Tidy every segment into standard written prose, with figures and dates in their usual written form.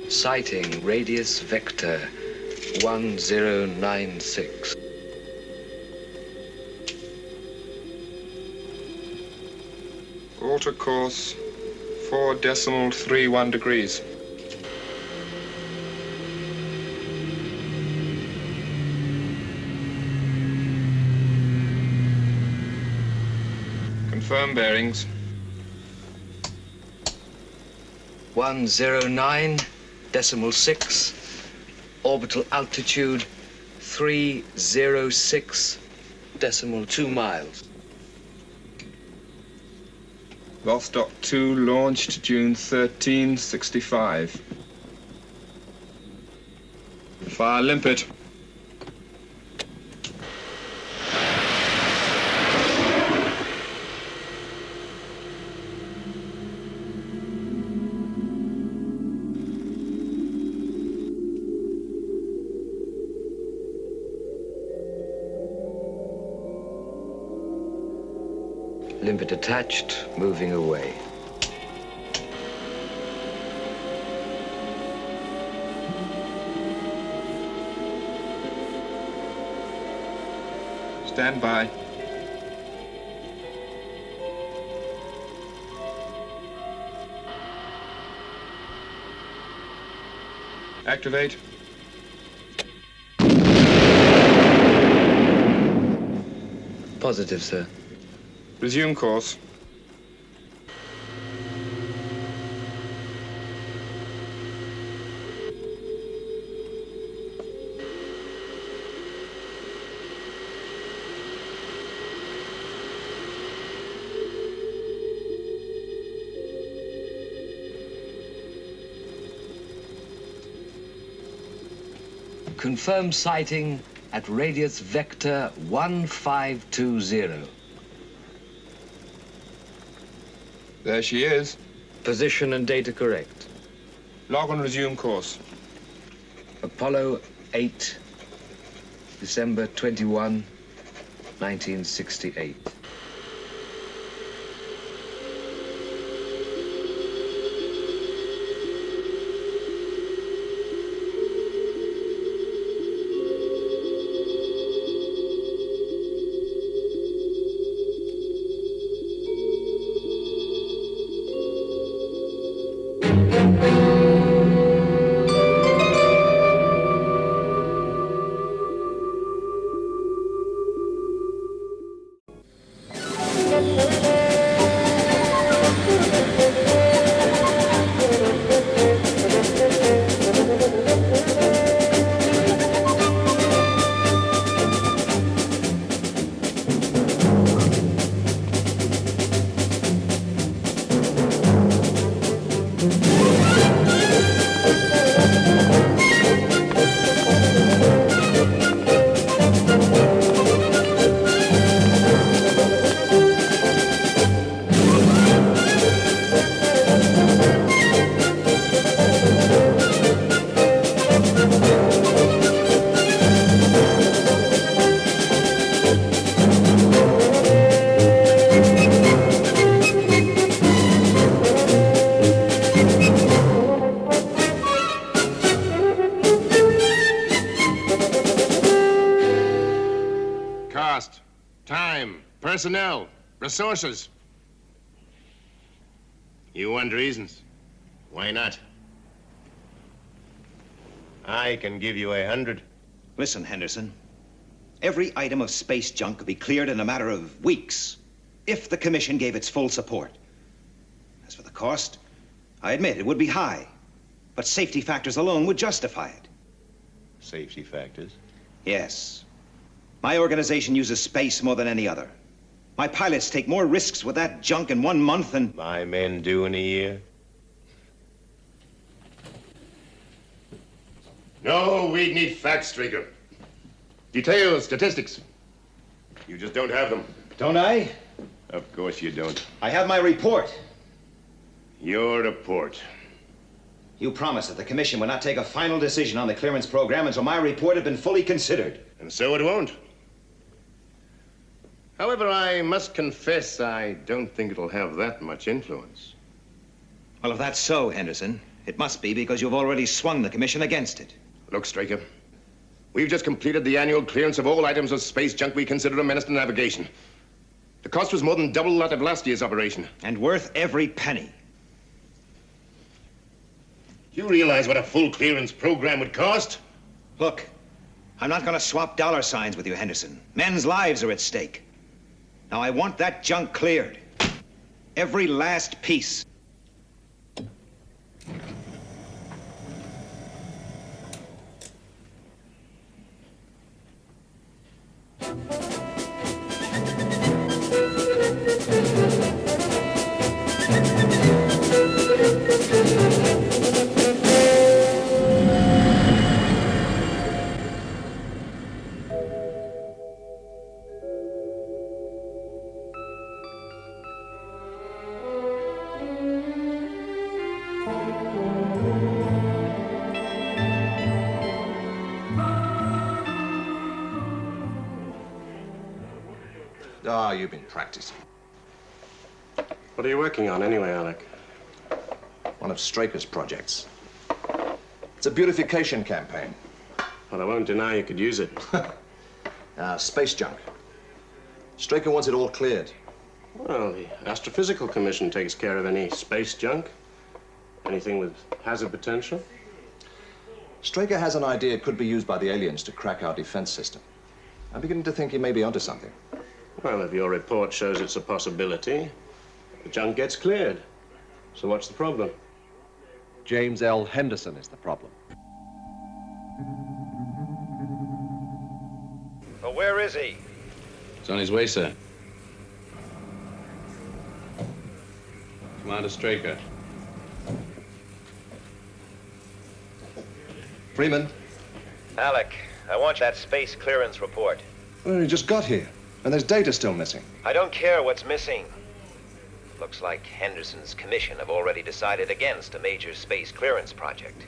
Sighting radius vector 1096. Alter course 4.31 degrees. Confirm bearings. 109.6, orbital altitude 306.2 miles. Vostok 2 launched June 13, 65. Fire limpet. Limpet attached, moving away. Stand by. Activate. Positive, sir. Resume course. Confirm sighting at radius vector 1520. There she is. Position and data correct. Log and resume course. Apollo 8, December 21, 1968. Personnel, resources. You want reasons. Why not? I can give you 100. Listen, Henderson. Every item of space junk could be cleared in a matter of weeks, if the Commission gave its full support. As for the cost, I admit it would be high, but safety factors alone would justify it. Safety factors? Yes. My organization uses space more than any other. My pilots take more risks with that junk in 1 month than My men do in a year. No, we need facts, Straker. Details, statistics. You just don't have them. Don't I? Of course you don't. I have my report. Your report. You promised that the Commission would not take a final decision on the clearance program until my report had been fully considered. And so it won't. However, I must confess I don't think it'll have that much influence. Well, if that's so, Henderson, it must be because you've already swung the Commission against it. Look, Straker, we've just completed the annual clearance of all items of space junk we consider a menace to navigation. The cost was more than double that of last year's operation. And worth every penny. You realize what a full clearance program would cost? Look, I'm not going to swap dollar signs with you, Henderson. Men's lives are at stake. Now, I want that junk cleared. Every last piece. Ah, you've been practicing. What are you working on anyway, Alec? One of Straker's projects. It's a beautification campaign. Well, I won't deny you could use it. Space junk. Straker wants it all cleared. Well, the Astrophysical Commission takes care of any space junk. Anything with hazard potential. Straker has an idea it could be used by the aliens to crack our defense system. I'm beginning to think he may be onto something. Well, if your report shows it's a possibility, the junk gets cleared. So what's the problem? James L Henderson is the problem. Well, where is he? He's on his way, sir. Commander Straker. Freeman. Alec, I want that space clearance report. Well, he just got here, and there's data still missing. I don't care what's missing. Looks like Henderson's commission have already decided against a major space clearance project.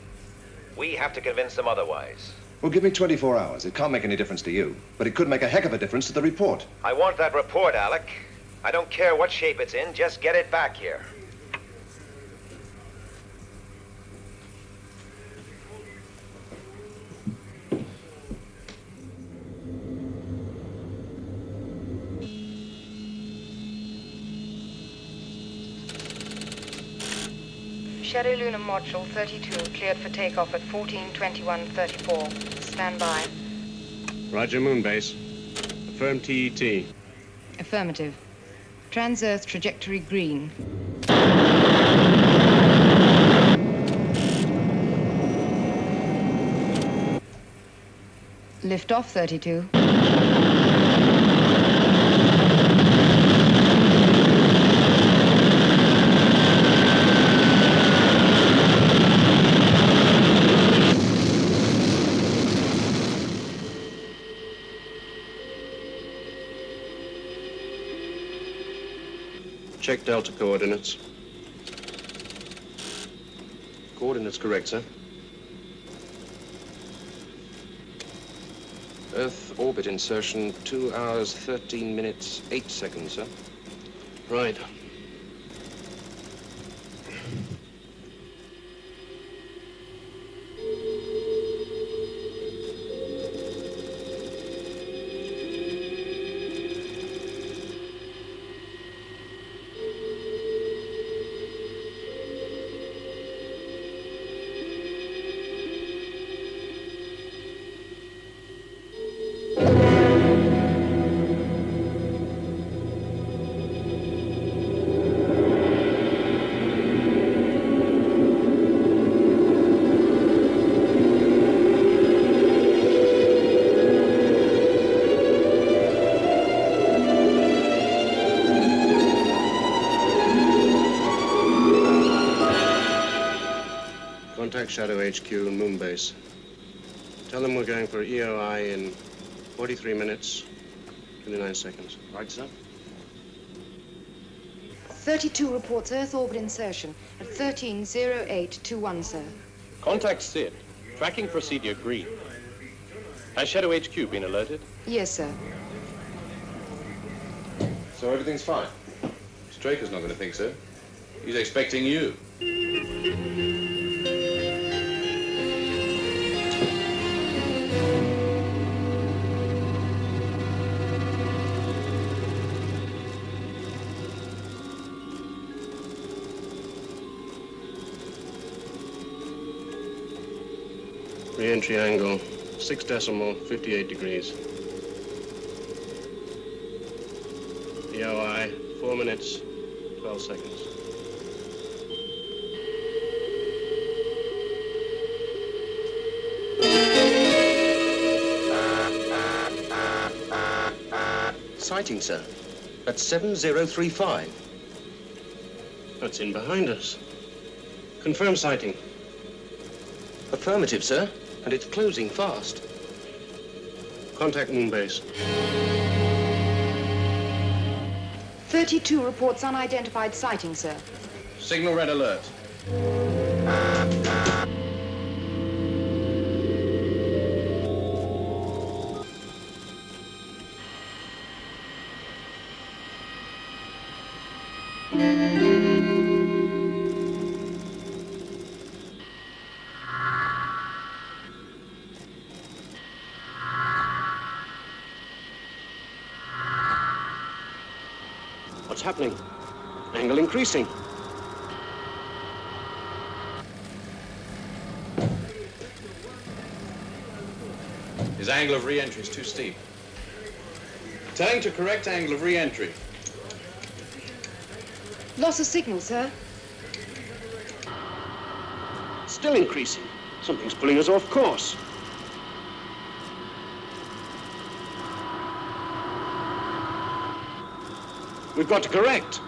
We have to convince them otherwise. Well, give me 24 hours. It can't make any difference to you, but it could make a heck of a difference to the report. I want that report, Alec. I don't care what shape it's in, just get it back here. Shadow Lunar Module 32 cleared for takeoff at 14:21:34. Stand by. Roger, Moonbase. Affirm TET. Affirmative. Trans-Earth trajectory green. Lift off 32. Check Delta coordinates. Coordinates correct, sir. Earth orbit insertion, 2 hours, 13 minutes, 8 seconds, sir. Right. Contact Shadow HQ and Moonbase. Tell them we're going for EOI in 43 minutes, 29 seconds. Right, sir. 32 reports Earth orbit insertion at 130821, sir. Contact SID. Tracking procedure green. Has Shadow HQ been alerted? Yes, sir. So everything's fine? Straker's not going to think so. He's expecting you. Re-entry angle, 6.58 degrees. EOI, 4 minutes, 12 seconds. Sighting, sir. At 7035. That's in behind us. Confirm sighting. Affirmative, sir. And it's closing fast. Contact Moonbase. 32 reports unidentified sighting, sir. Signal red alert. What's happening? Angle increasing. His angle of re-entry is too steep. Telling to correct angle of re-entry. Loss of signal, sir. Still increasing. Something's pulling us off course. We've got to correct.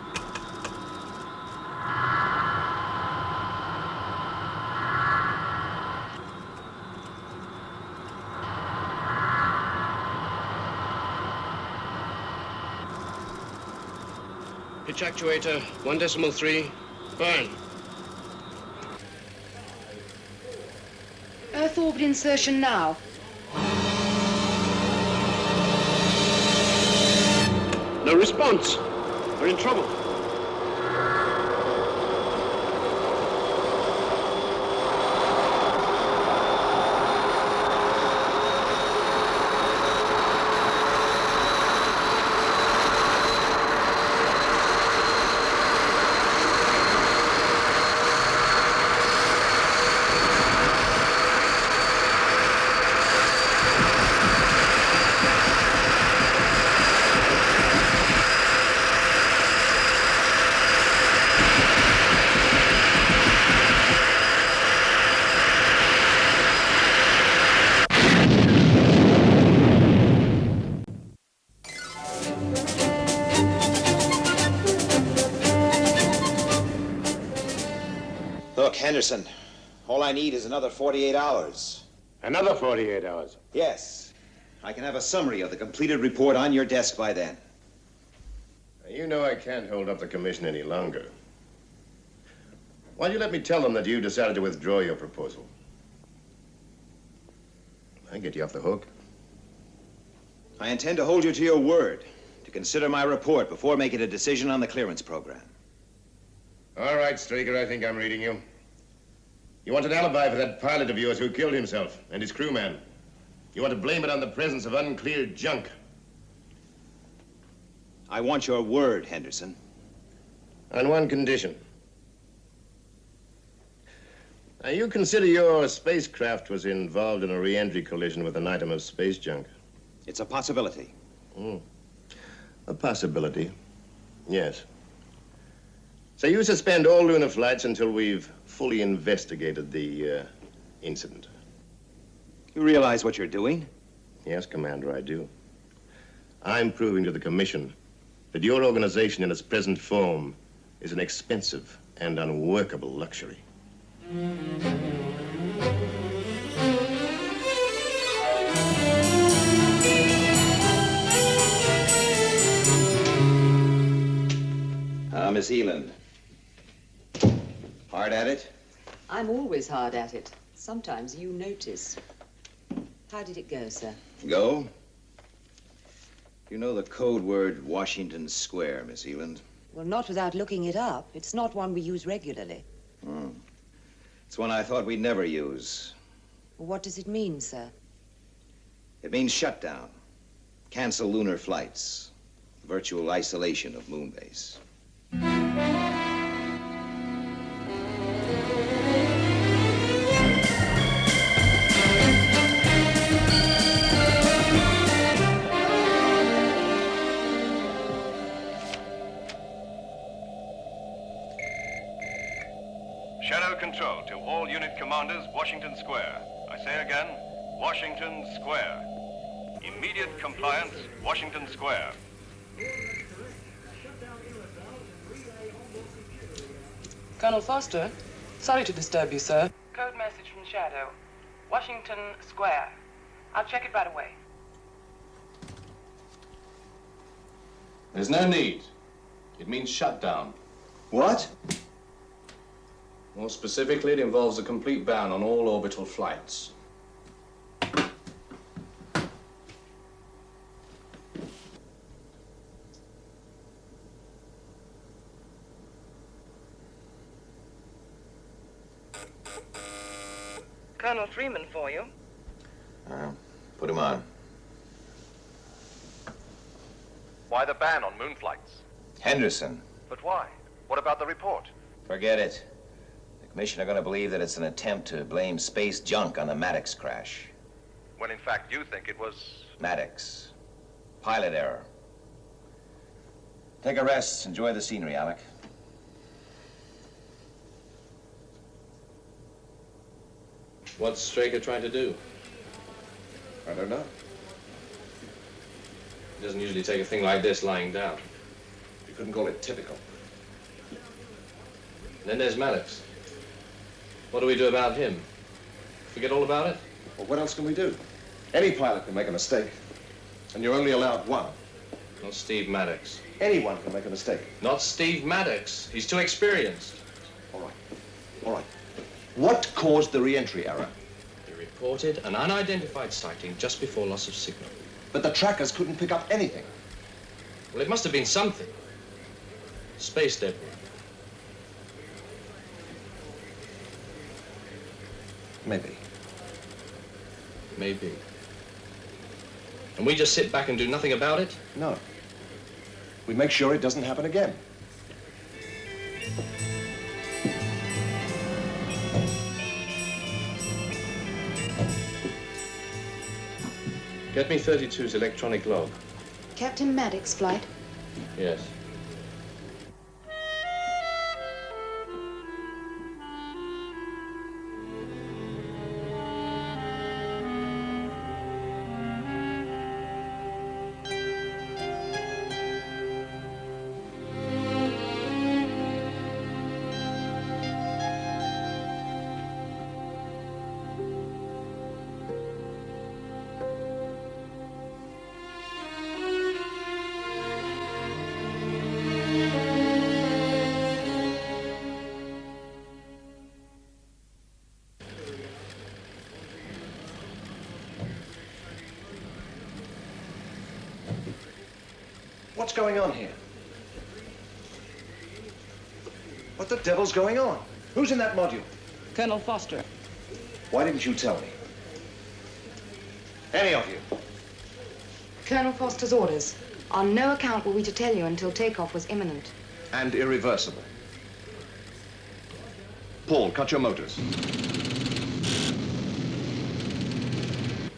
Pitch actuator, 1.3, burn. Earth orbit insertion now. No response. We're in trouble. Look, Henderson, all I need is another 48 hours. Another 48 hours? Yes. I can have a summary of the completed report on your desk by then. You know I can't hold up the commission any longer. Why don't you let me tell them that you decided to withdraw your proposal? I get you off the hook. I intend to hold you to your word, to consider my report before making a decision on the clearance program. All right, Straker, I think I'm reading you. You want an alibi for that pilot of yours who killed himself and his crewman. You want to blame it on the presence of uncleared junk. I want your word, Henderson. On one condition. Now, you consider your spacecraft was involved in a re-entry collision with an item of space junk? It's a possibility. A possibility, yes. So you suspend all lunar flights until we've fully investigated the incident. You realize what you're doing? Yes, Commander, I do. I'm proving to the Commission that your organization in its present form is an expensive and unworkable luxury. Miss Eland. Hard at it? I'm always hard at it. Sometimes you notice. How did it go, sir? Go? You know the code word Washington Square, Miss Eland? Well, not without looking it up. It's not one we use regularly. Oh. It's one I thought we'd never use. Well, what does it mean, sir? It means shutdown. Cancel lunar flights. Virtual isolation of Moonbase. Shadow control to all unit commanders, Washington Square. I say again, Washington Square. Immediate compliance, Washington Square. Colonel Foster, sorry to disturb you, sir. Code message from Shadow. Washington Square. I'll check it right away. There's no need. It means shutdown. What? More specifically, it involves a complete ban on all orbital flights. Colonel Freeman for you. Put him on. Why the ban on moon flights? Henderson. But why? What about the report? Forget it. The Commission are going to believe that it's an attempt to blame space junk on the Maddox crash. When in fact you think it was... Maddox. Pilot error. Take a rest. Enjoy the scenery, Alec. What's Straker trying to do? I don't know. He doesn't usually take a thing like this lying down. You couldn't call it typical. And then there's Maddox. What do we do about him? Forget all about it? Well, what else can we do? Any pilot can make a mistake. And you're only allowed one. Not Steve Maddox. Anyone can make a mistake. Not Steve Maddox. He's too experienced. All right. All right. What caused the re-entry error? He reported an unidentified sighting just before loss of signal. But the trackers couldn't pick up anything. Well, it must have been something. Space debris. Maybe. Maybe. And we just sit back and do nothing about it? No. We make sure it doesn't happen again. Get me 32's electronic log. Captain Maddox flight? Yes. What's going on here? What the devil's going on? Who's in that module? Colonel Foster. Why didn't you tell me? Any of you? Colonel Foster's orders. On no account were we to tell you until takeoff was imminent. And irreversible. Paul, cut your motors.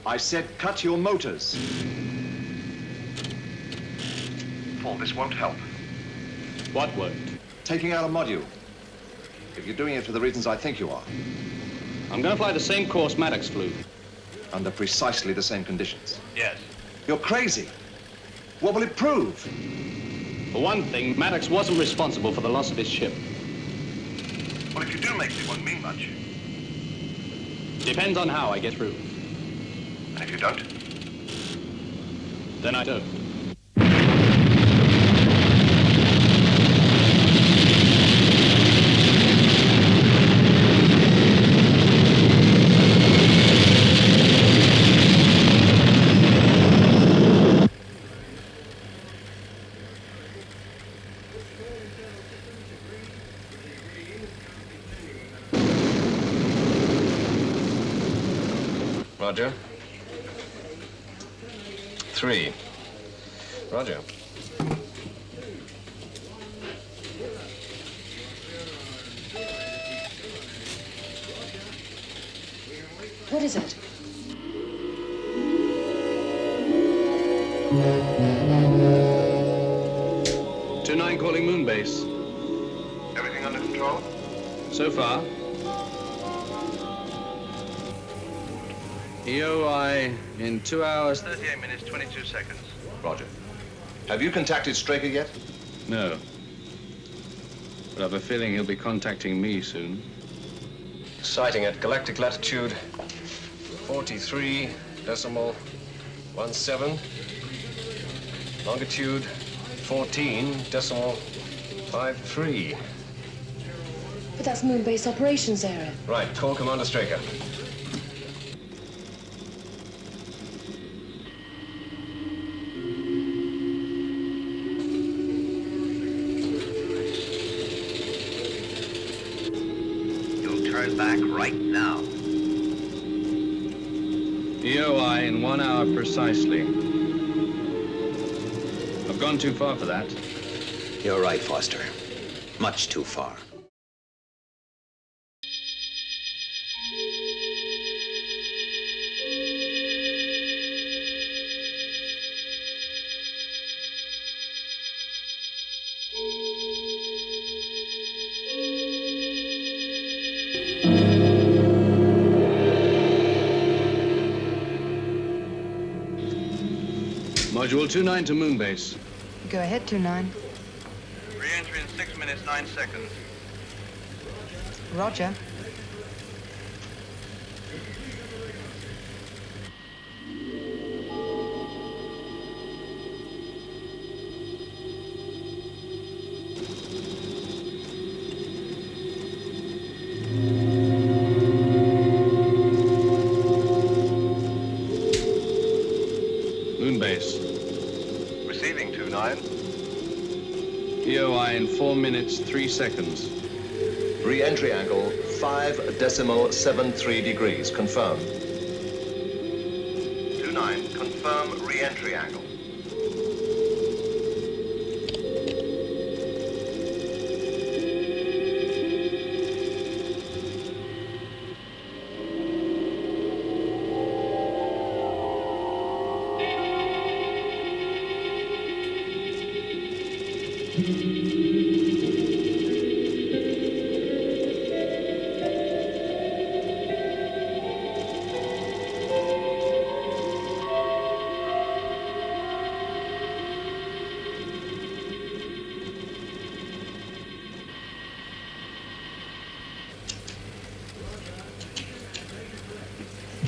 I said cut your motors. Paul, this won't help. What won't? Taking out a module. If you're doing it for the reasons I think you are. I'm going to fly the same course Maddox flew. Under precisely the same conditions. Yes. You're crazy. What will it prove? For one thing, Maddox wasn't responsible for the loss of his ship. Well, if you do make it, it won't mean much. Depends on how I get through. And if you don't? Then I don't. Roger. 3. Roger. What is it? Two-9 calling Moonbase. Everything under control? So far. EOI in 2 hours. 38 minutes, 22 seconds. Roger. Have you contacted Straker yet? No. But I've a feeling he'll be contacting me soon. Sighting at galactic latitude 43.17. Longitude 14.53. But that's Moonbase operations area. Right, call Commander Straker. Turn back right now. EOI in 1 hour precisely. I've gone too far for that. You're right, Foster. Much too far. Module 2-9 to Moonbase. Go ahead, 2-9. Re-entry in 6 minutes, 9 seconds. Roger. Moonbase. Receiving 2-9. EOI in 4 minutes, 3 seconds. Re-entry angle 5.73 degrees. Confirmed. 2-9, confirm re-entry angle.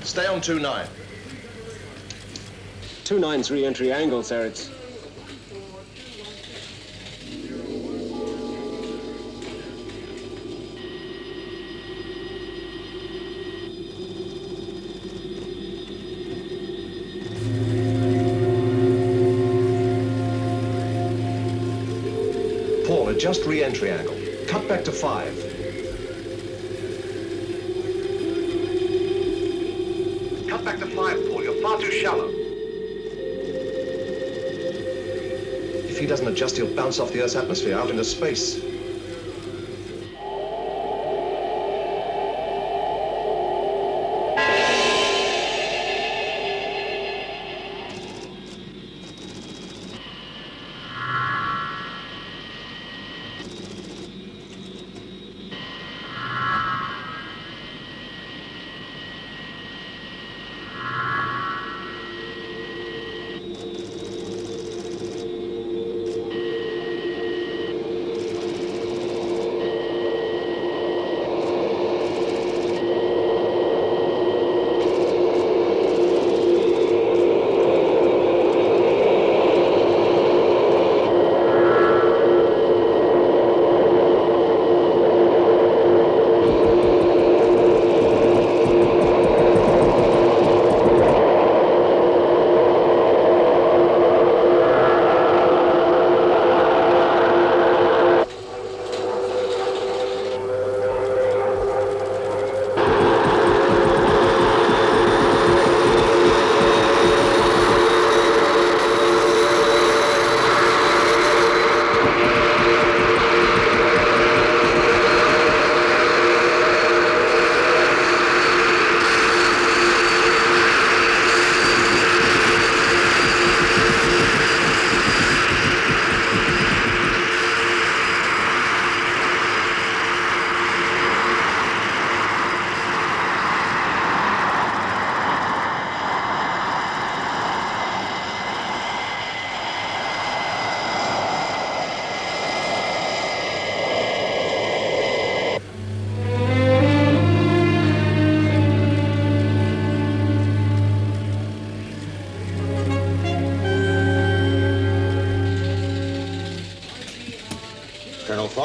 Stay on 2-9. 2-9's re-entry angle, sir. It's... Paul, adjust re-entry angle. Cut back to 5. Cut back to 5, Paul. You're far too shallow. If he doesn't adjust, he'll bounce off the Earth's atmosphere out into space.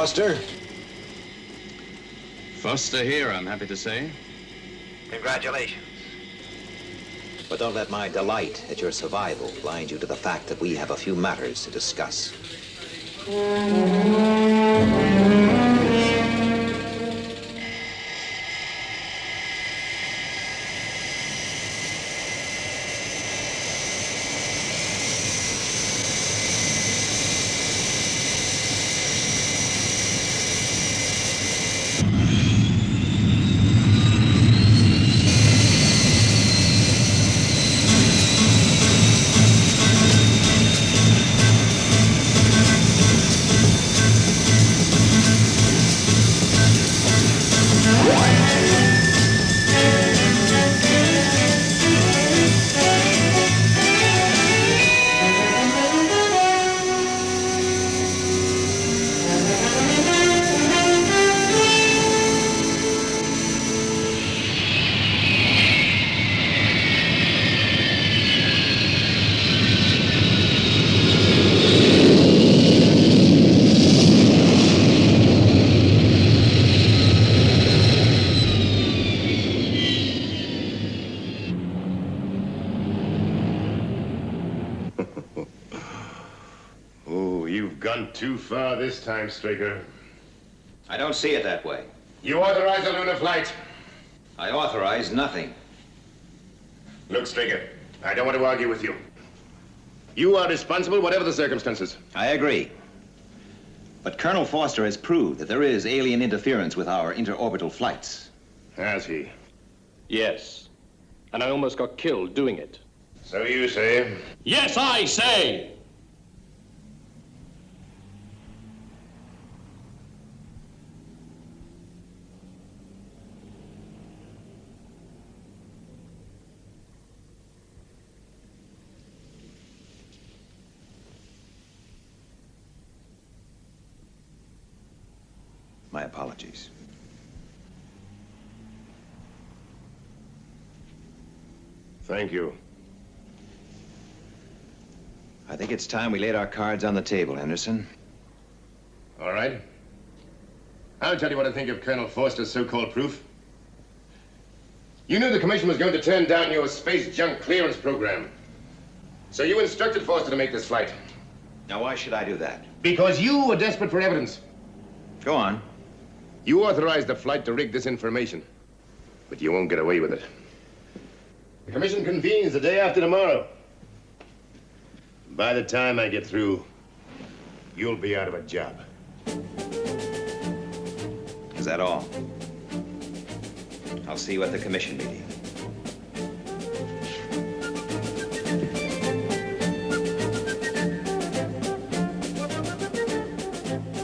Foster. Foster here, I'm happy to say. Congratulations. But don't let my delight at your survival blind you to the fact that we have a few matters to discuss. Too far this time, Straker. I don't see it that way. You authorize a lunar flight. I authorize nothing. Look, Straker, I don't want to argue with you. You are responsible, whatever the circumstances. I agree. But Colonel Foster has proved that there is alien interference with our interorbital flights. Has he? Yes. And I almost got killed doing it. So you say? Yes, I say! My apologies. Thank you. I think it's time we laid our cards on the table, Henderson. All right. I'll tell you what I think of Colonel Foster's so-called proof. You knew the commission was going to turn down your space junk clearance program. So you instructed Foster to make this flight. Now, why should I do that? Because you were desperate for evidence. Go on. You authorized the flight to rig this information, but you won't get away with it. The commission convenes the day after tomorrow. By the time I get through, you'll be out of a job. Is that all? I'll see you at the commission meeting.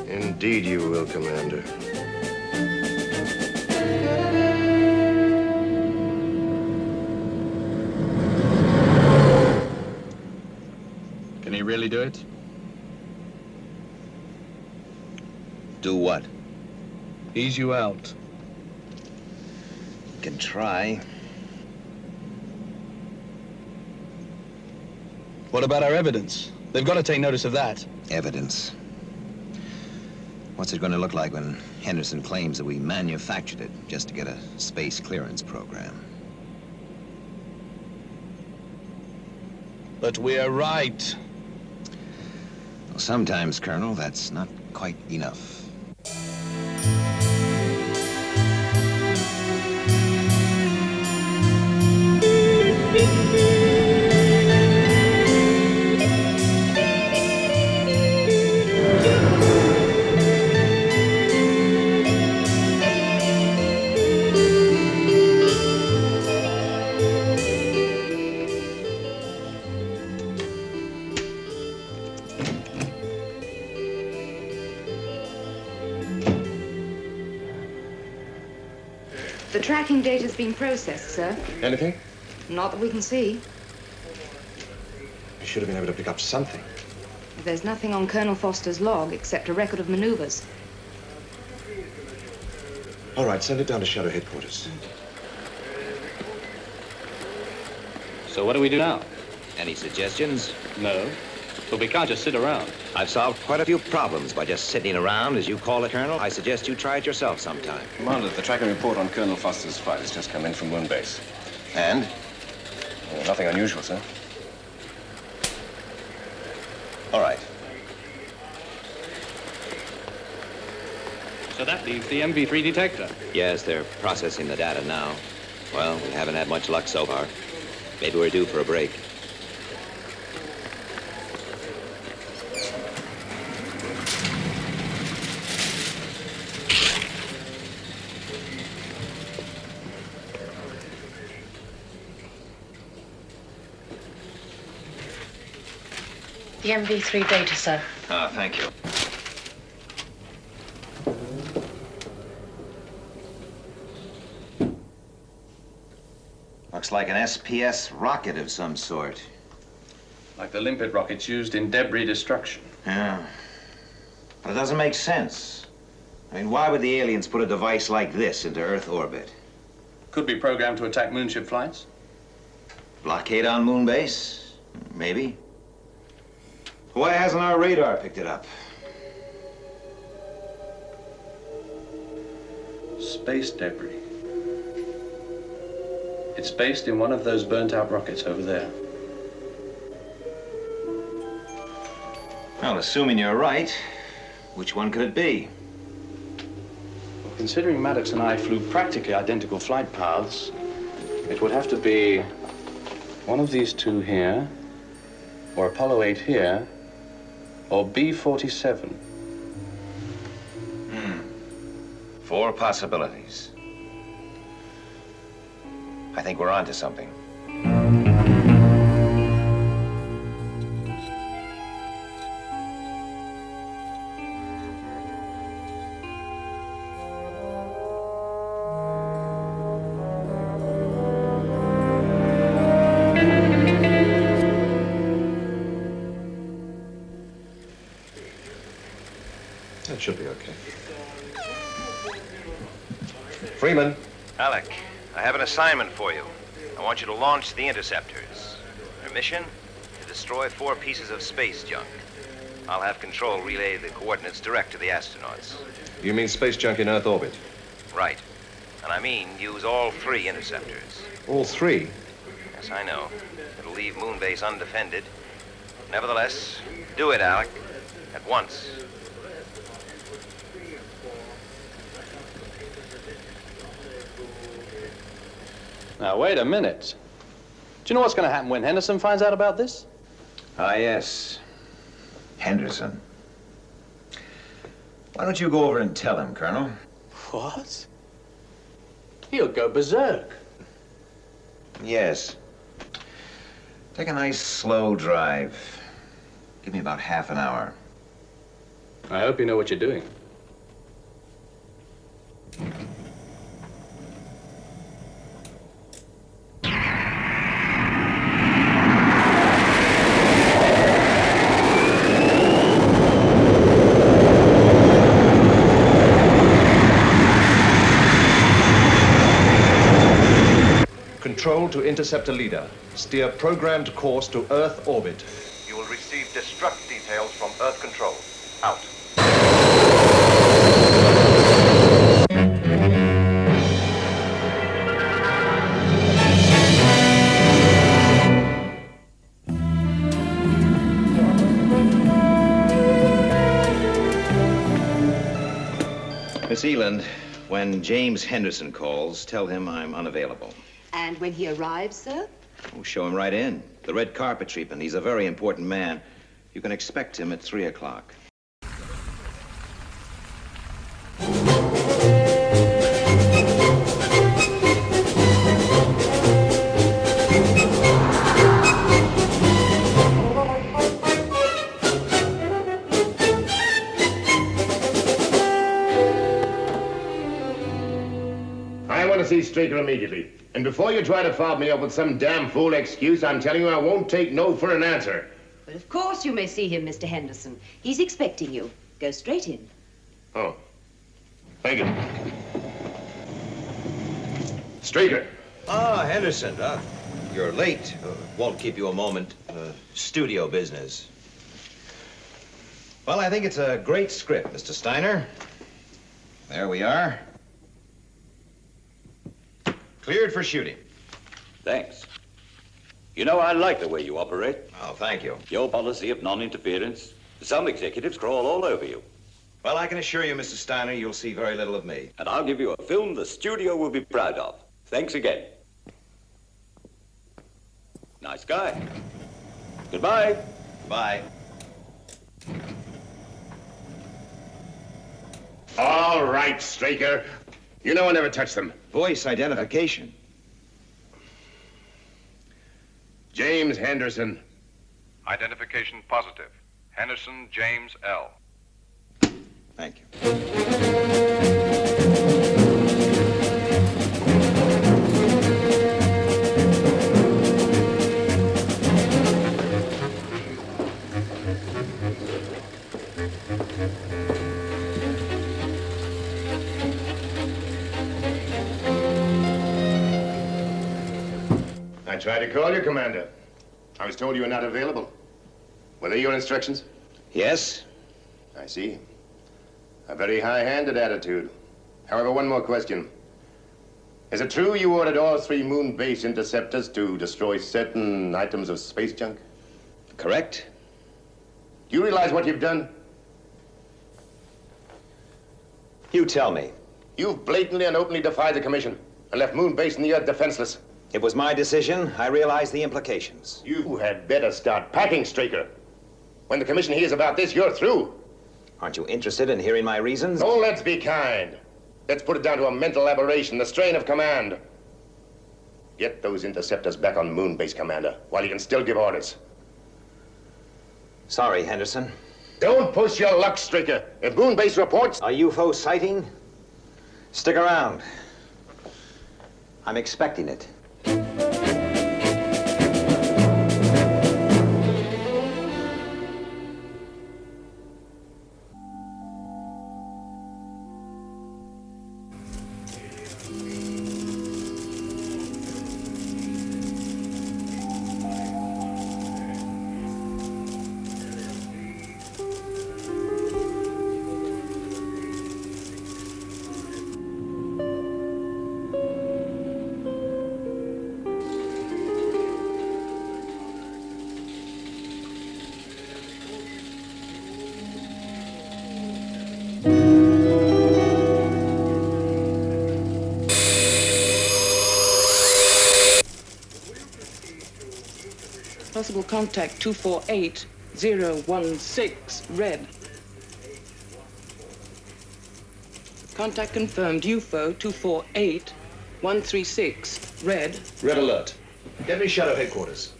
Indeed you will, Commander. Can he really do it? Do what? Ease you out. Can try. What about our evidence? They've got to take notice of that. Evidence. What's it going to look like when Henderson claims that we manufactured it just to get a space clearance program? But we're right. Well, sometimes, Colonel, that's not quite enough. The tracking data's been processed, sir. Anything? Not that we can see. You should have been able to pick up something. There's nothing on Colonel Foster's log except a record of maneuvers. All right, send it down to SHADO headquarters. So what do we do now? Any suggestions? No. But we can't just sit around. I've solved quite a few problems by just sitting around, as you call it, Colonel. I suggest you try it yourself sometime. Commander, the tracking report on Colonel Foster's flight has just come in from Moon Base. And? Nothing unusual, sir. All right. So that leaves the MV3 detector. Yes, they're processing the data now. Well, we haven't had much luck so far. Maybe we're due for a break. The MV3 data, sir. Ah, thank you. Looks like an SPS rocket of some sort. Like the limpet rockets used in debris destruction. Yeah. But it doesn't make sense. I mean, why would the aliens put a device like this into Earth orbit? Could be programmed to attack moonship flights. Blockade on moon base? Maybe. Why hasn't our radar picked it up? Space debris. It's based in one of those burnt-out rockets over there. Well, assuming you're right, which one could it be? Well, considering Maddox and I flew practically identical flight paths, it would have to be one of these two here, or Apollo 8 here, or B-47. 4 possibilities. I think we're onto something. That should be okay. Freeman. Alec, I have an assignment for you. I want you to launch the interceptors. Their mission? To destroy 4 pieces of space junk. I'll have control relay the coordinates direct to the astronauts. You mean space junk in Earth orbit? Right. And I mean use all 3 interceptors. All 3? Yes, I know. It'll leave Moonbase undefended. Nevertheless, do it, Alec. At once. Now, wait a minute. Do you know what's going to happen when Henderson finds out about this? Ah, yes. Henderson. Why don't you go over and tell him, Colonel? What? He'll go berserk. Yes. Take a nice, slow drive. Give me about half an hour. I hope you know what you're doing. Control to interceptor leader. Steer programmed course to Earth orbit. You will receive destruct details from Earth Control. Out. Miss Eland, when James Henderson calls, tell him I'm unavailable. And when he arrives, sir? Oh, show him right in. The red carpet treatment. He's a very important man. You can expect him at 3 o'clock. I want to see Straker immediately. And before you try to fob me up with some damn fool excuse, I'm telling you I won't take no for an answer. Well, of course you may see him, Mr. Henderson. He's expecting you. Go straight in. Oh. Thank you. Straker. Ah, Henderson. You're late. Won't keep you a moment. Studio business. Well, I think it's a great script, Mr. Steiner. There we are. Cleared for shooting. Thanks. You know, I like the way you operate. Oh, thank you. Your policy of non-interference. Some executives crawl all over you. Well, I can assure you, Mr. Steiner, you'll see very little of me. And I'll give you a film the studio will be proud of. Thanks again. Nice guy. Goodbye. Bye. All right, Straker. You know I never touched them. Voice identification. James Henderson. Identification positive. Henderson James L. Thank you. I tried to call you, Commander. I was told you were not available. Were they your instructions? Yes. I see. A very high-handed attitude. However, one more question. Is it true you ordered all 3 moon base interceptors to destroy certain items of space junk? Correct. Do you realize what you've done? You tell me. You've blatantly and openly defied the Commission and left moon base and the Earth defenseless. It was my decision. I realize the implications. You had better start packing, Straker. When the Commission hears about this, you're through. Aren't you interested in hearing my reasons? Oh, let's be kind. Let's put it down to a mental aberration, the strain of command. Get those interceptors back on moon base, Commander, while you can still give orders. Sorry, Henderson. Don't push your luck, Straker. If moon base reports a UFO sighting, stick around. I'm expecting it. Possible contact 248016, red. Contact confirmed, UFO 248136, red. Red alert. Get me Shadow headquarters.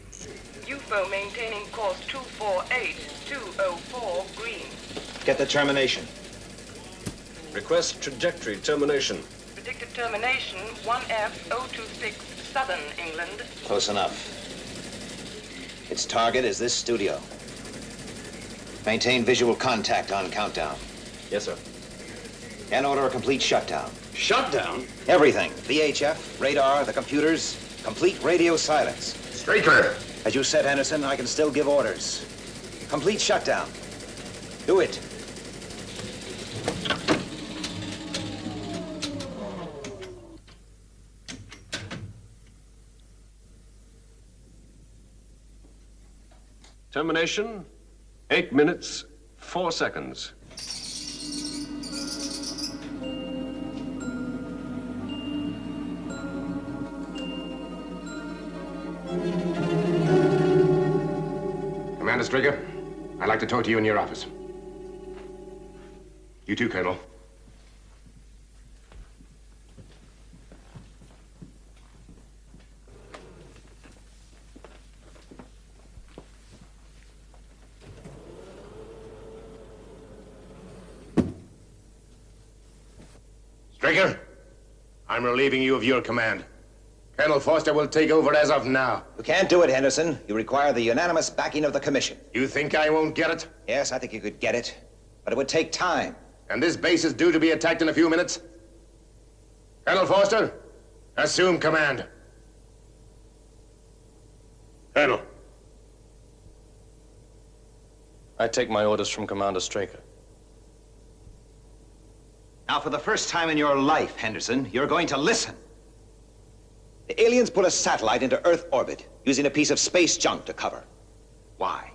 UFO maintaining course 248204, green. Get the termination. Request trajectory termination. Predicted termination 1F026, southern England. Close enough. Its target is this studio. Maintain visual contact on countdown. Yes, sir. And order a complete shutdown. Shutdown? Everything. VHF, radar, the computers, complete radio silence. Straker! As you said, Henderson, I can still give orders. Complete shutdown. Do it. Termination, 8 minutes, 4 seconds. Commander Straker, I'd like to talk to you in your office. You too, Colonel. Straker, I'm relieving you of your command. Colonel Foster will take over as of now. You can't do it, Henderson. You require the unanimous backing of the Commission. You think I won't get it? Yes, I think you could get it. But it would take time. And this base is due to be attacked in a few minutes? Colonel Foster, assume command. Colonel. I take my orders from Commander Straker. Now, for the first time in your life, Henderson, you're going to listen. The aliens put a satellite into Earth orbit using a piece of space junk to cover. Why?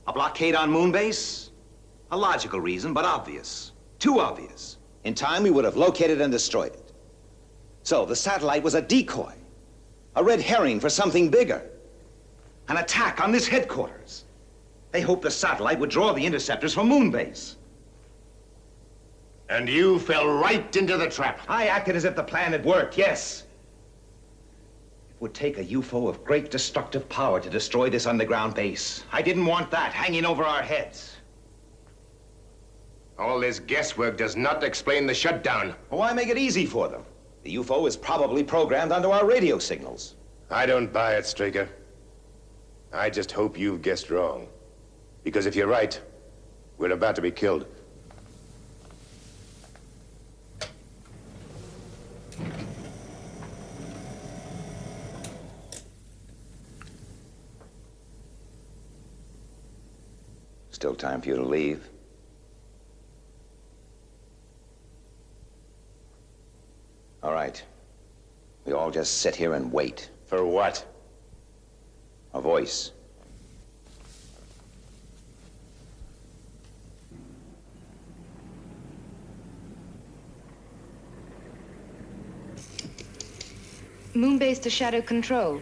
A blockade on Moonbase? A logical reason, but obvious. Too obvious. In time, we would have located and destroyed it. So, the satellite was a decoy. A red herring for something bigger. An attack on this headquarters. They hoped the satellite would draw the interceptors from Moonbase. And you fell right into the trap. I acted as if the plan had worked, yes. It would take a UFO of great destructive power to destroy this underground base. I didn't want that hanging over our heads. All this guesswork does not explain the shutdown. Well, why make it easy for them? The UFO is probably programmed onto our radio signals. I don't buy it, Straker. I just hope you've guessed wrong. Because if you're right, we're about to be killed. Still time for you to leave. All right. We all just sit here and wait. For what? A voice. Moonbase to Shadow Control.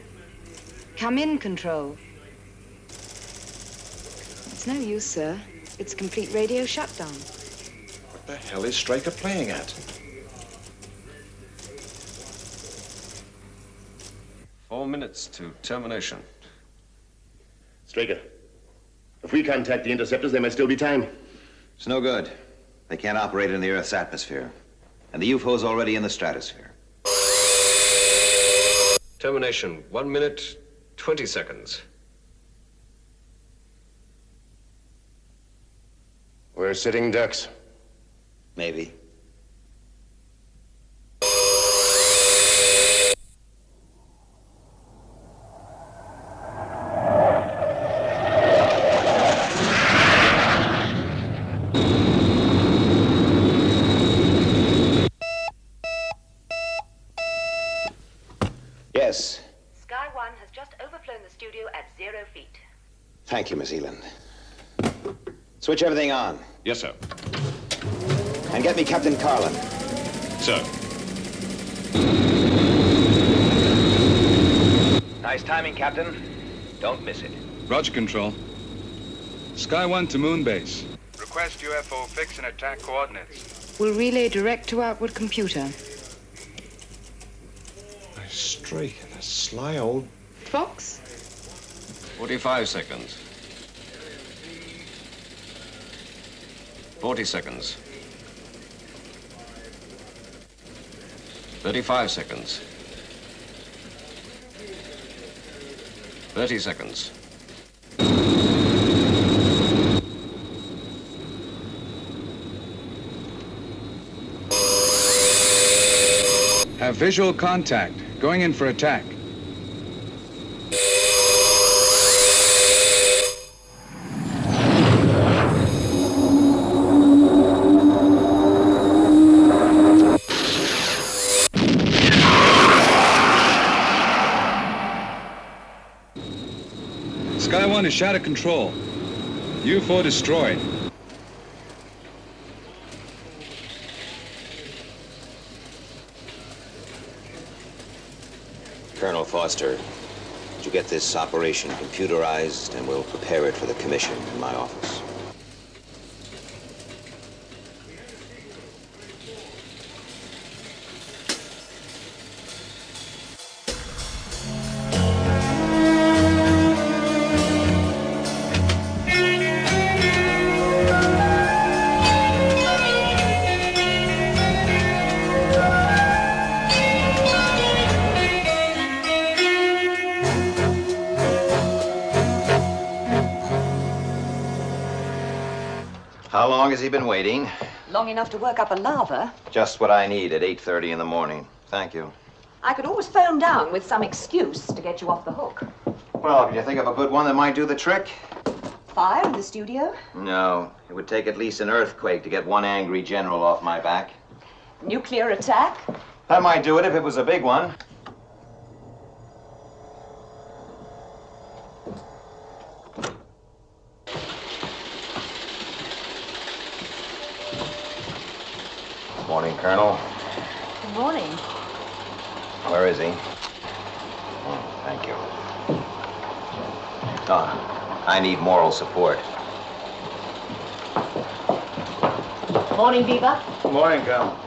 Come in, Control. It's no use, sir. It's a complete radio shutdown. What the hell is Straker playing at? 4 minutes to termination. Straker, if we contact the interceptors, there might still be time. It's no good. They can't operate in the Earth's atmosphere. And the UFO's already in the stratosphere. Termination, 1 minute, 20 seconds. We're sitting ducks. Maybe. Yes. Sky One has just overflown the studio at 0 feet. Thank you, Miss Eland. Switch everything on. Yes, sir. And get me Captain Carlin. Sir. Nice timing, Captain. Don't miss it. Roger, Control. Sky 1 to Moonbase. Request UFO fix and attack coordinates. We'll relay direct to outward computer. Straker, that sly old... Fox? 45 seconds. 40 seconds. 35 seconds. 30 seconds. Have visual contact. Going in for attack. Sky 1 is SHADO Control. UFO destroyed. Colonel Foster, did you get this operation computerized, and we'll prepare it for the commission in my office? How long has he been waiting? Long enough to work up a lava. Just what I need at 8:30 in the morning. Thank you. I could always phone down with some excuse to get you off the hook. Well, can you think of a good one that might do the trick? fire in the studio? No, it would take at least an earthquake to get one angry general off my back. Nuclear attack? That might do it if it was a big one. Morning, Colonel. Good morning. Where is he? Thank you. I need moral support. Morning, Beaver. Good morning, Colonel.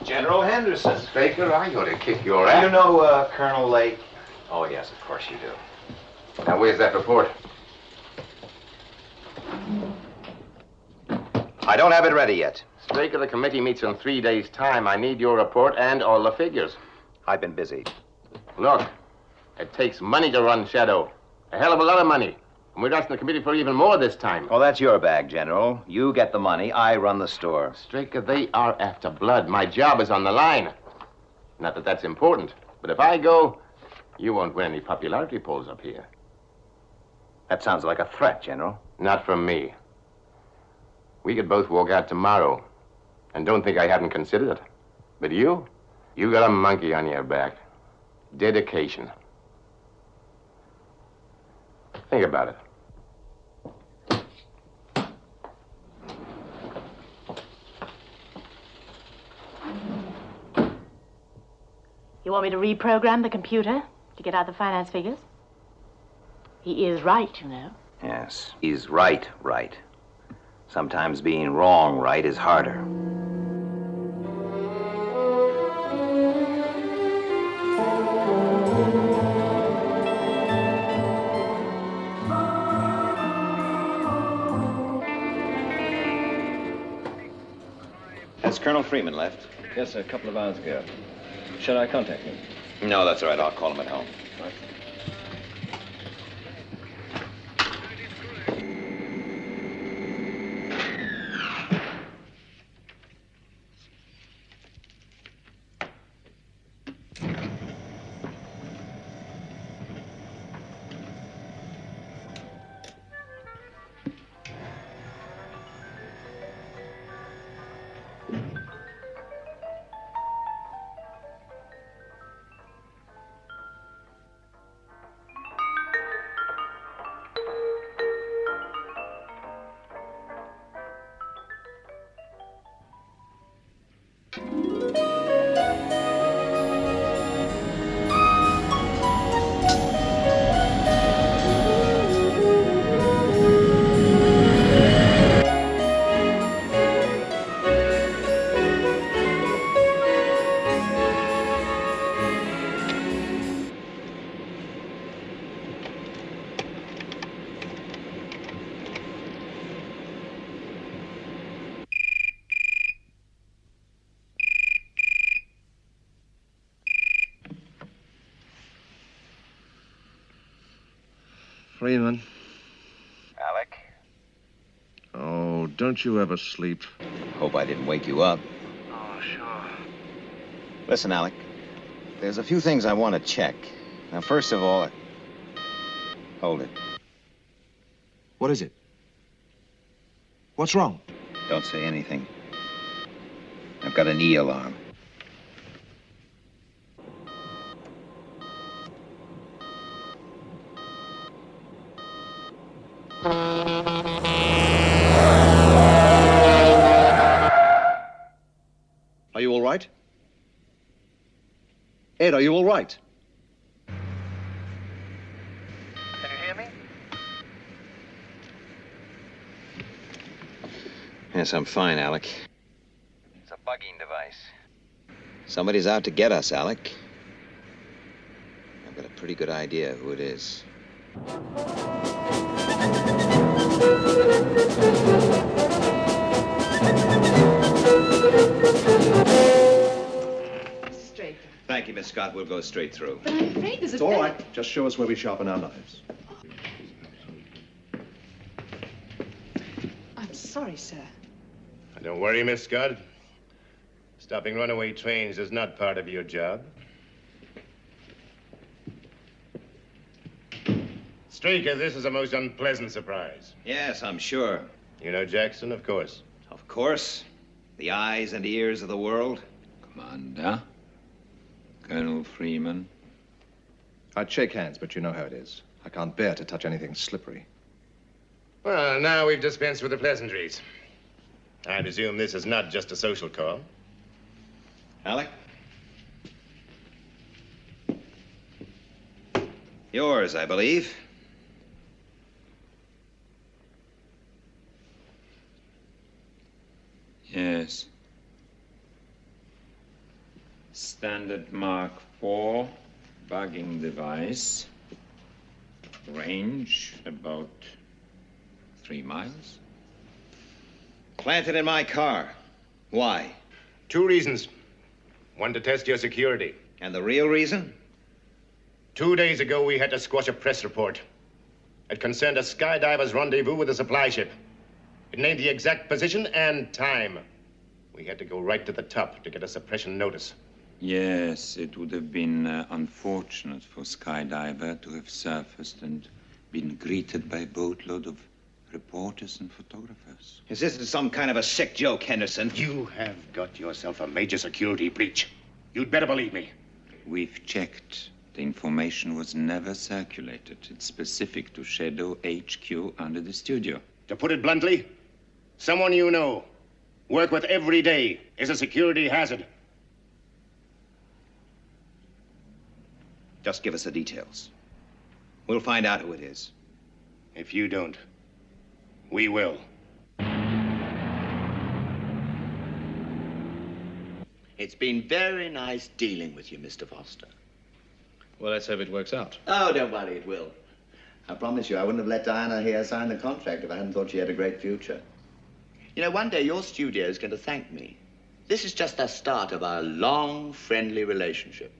General Henderson. Straker, I ought to kick your ass. You know Colonel Lake? Oh, yes, of course you do. Now, where's that report? I don't have it ready yet. Straker, the committee meets in 3 days' time. I need your report and all the figures. I've been busy. Look, it takes money to run Shadow. A hell of a lot of money. And we're asking the committee for even more this time. Well, that's your bag, General. You get the money, I run the store. Straker, they are after blood. My job is on the line. Not that that's important. But if I go, you won't win any popularity polls up here. That sounds like a threat, General. Not from me. We could both walk out tomorrow. And don't think I hadn't considered it. But you got a monkey on your back. Dedication. Think about it. You want me to reprogram the computer to get out the finance figures? He is right, you know. Yes, he's right. Sometimes being wrong right is harder. Has Colonel Freeman left? Yes, a couple of hours ago. Shall I contact him? No, that's all right. I'll call him at home. Right. Freeman. Alec? Oh, don't you ever sleep? Hope I didn't wake you up. Oh, sure. Listen, Alec. There's a few things I want to check. Now, first of all... Hold it. What is it? What's wrong? Don't say anything. I've got an E alarm. Are you all right? Ed, are you all right? Can you hear me? Yes, I'm fine, Alec. It's a bugging device. Somebody's out to get us, Alec. I've got a pretty good idea who it is. Straker. Thank you, Miss Scott. We'll go straight through. But I'm afraid there's a... It's all right. Just show us where we sharpen our knives. I'm sorry, sir. Don't worry, Miss Scott. Stopping runaway trains is not part of your job. Straker, this is a most unpleasant surprise. Yes, I'm sure. You know Jackson, of course. Of course. The eyes and ears of the world. Commander. Colonel Freeman. I'd shake hands, but you know how it is. I can't bear to touch anything slippery. Well, now we've dispensed with the pleasantries. I presume this is not just a social call. Alec? Yours, I believe. Yes. Standard Mark IV bugging device. Range about 3 miles. Planted in my car. Why? 2 reasons. One, to test your security. And the real reason? 2 days ago, we had to squash a press report. It concerned a skydiver's rendezvous with a supply ship. It named the exact position and time. We had to go right to the top to get a suppression notice. Yes, it would have been unfortunate for Skydiver to have surfaced and been greeted by a boatload of reporters and photographers. Is this some kind of a sick joke, Henderson? You have got yourself a major security breach. You'd better believe me. We've checked. The information was never circulated. It's specific to SHADO HQ under the studio. To put it bluntly, someone you know, work with every day, is a security hazard. Just give us the details. We'll find out who it is. If you don't, we will. It's been very nice dealing with you, Mr. Foster. Well, let's hope it works out. Oh, don't worry, it will. I promise you, I wouldn't have let Diana here sign the contract if I hadn't thought she had a great future. You know, one day your studio is going to thank me. This is just the start of our long, friendly relationship.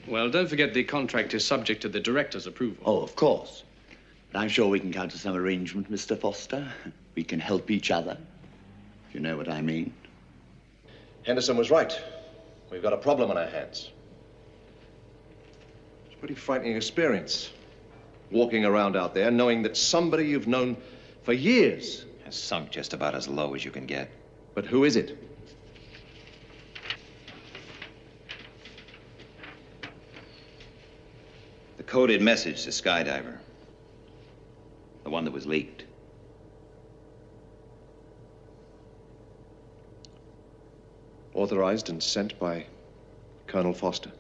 Well, don't forget the contract is subject to the director's approval. Oh, of course. But I'm sure we can come to some arrangement, Mr. Foster. We can help each other, if you know what I mean. Henderson was right. We've got a problem on our hands. It's a pretty frightening experience. Walking around out there knowing that somebody you've known for years has sunk just about as low as you can get. But who is it? The coded message to Skydiver. The one that was leaked. Authorized and sent by Colonel Foster.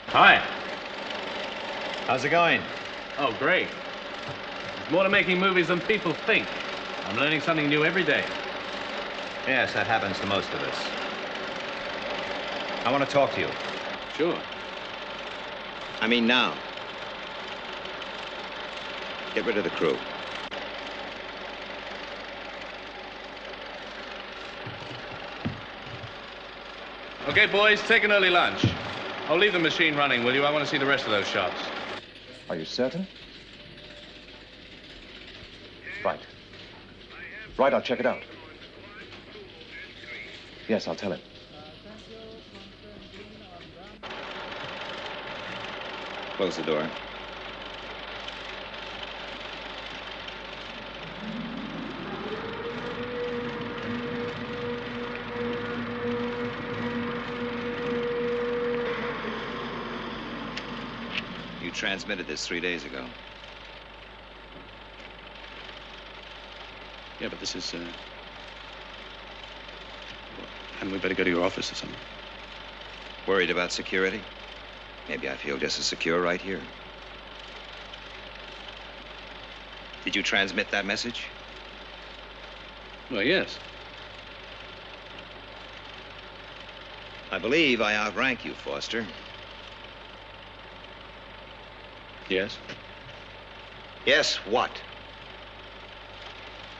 Hi. How's it going? Oh, great. There's more to making movies than people think. I'm learning something new every day. Yes, that happens to most of us. I want to talk to you. Sure. I mean now. Get rid of the crew. Okay, boys, take an early lunch. I'll leave the machine running, will you? I want to see the rest of those shots. Are you certain? Right. Right, I'll check it out. Yes, I'll tell him. Close the door. You transmitted this 3 days ago. Yeah, but this is, hadn't we better go to your office or something? Worried about security? Maybe I feel just as secure right here. Did you transmit that message? Well, yes. I believe I outrank you, Foster. Yes? Yes, what?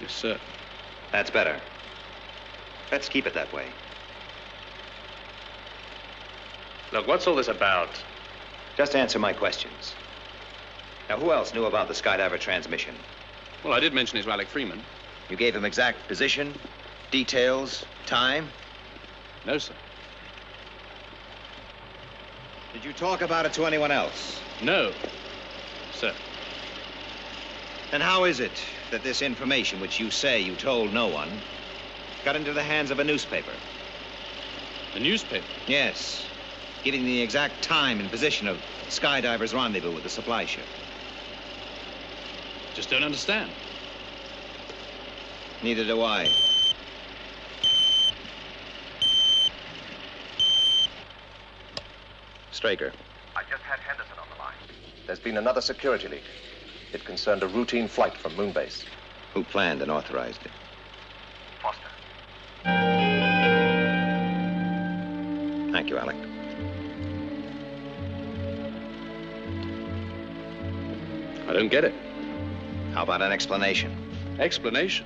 Yes, sir. That's better. Let's keep it that way. Look, what's all this about? Just answer my questions. Now, who else knew about the Skydiver transmission? Well, I did mention it to Alec Freeman. You gave him exact position, details, time? No, sir. Did you talk about it to anyone else? No, sir. Then how is it that this information, which you say you told no one, got into the hands of a newspaper? A newspaper? Yes, giving the exact time and position of Skydiver's rendezvous with the supply ship. Just don't understand. Neither do I. Straker. I just had Henderson on the line. There's been another security leak. It concerned a routine flight from Moonbase. Who planned and authorized it? Foster. Thank you, Alec. I don't get it. How about an explanation? Explanation?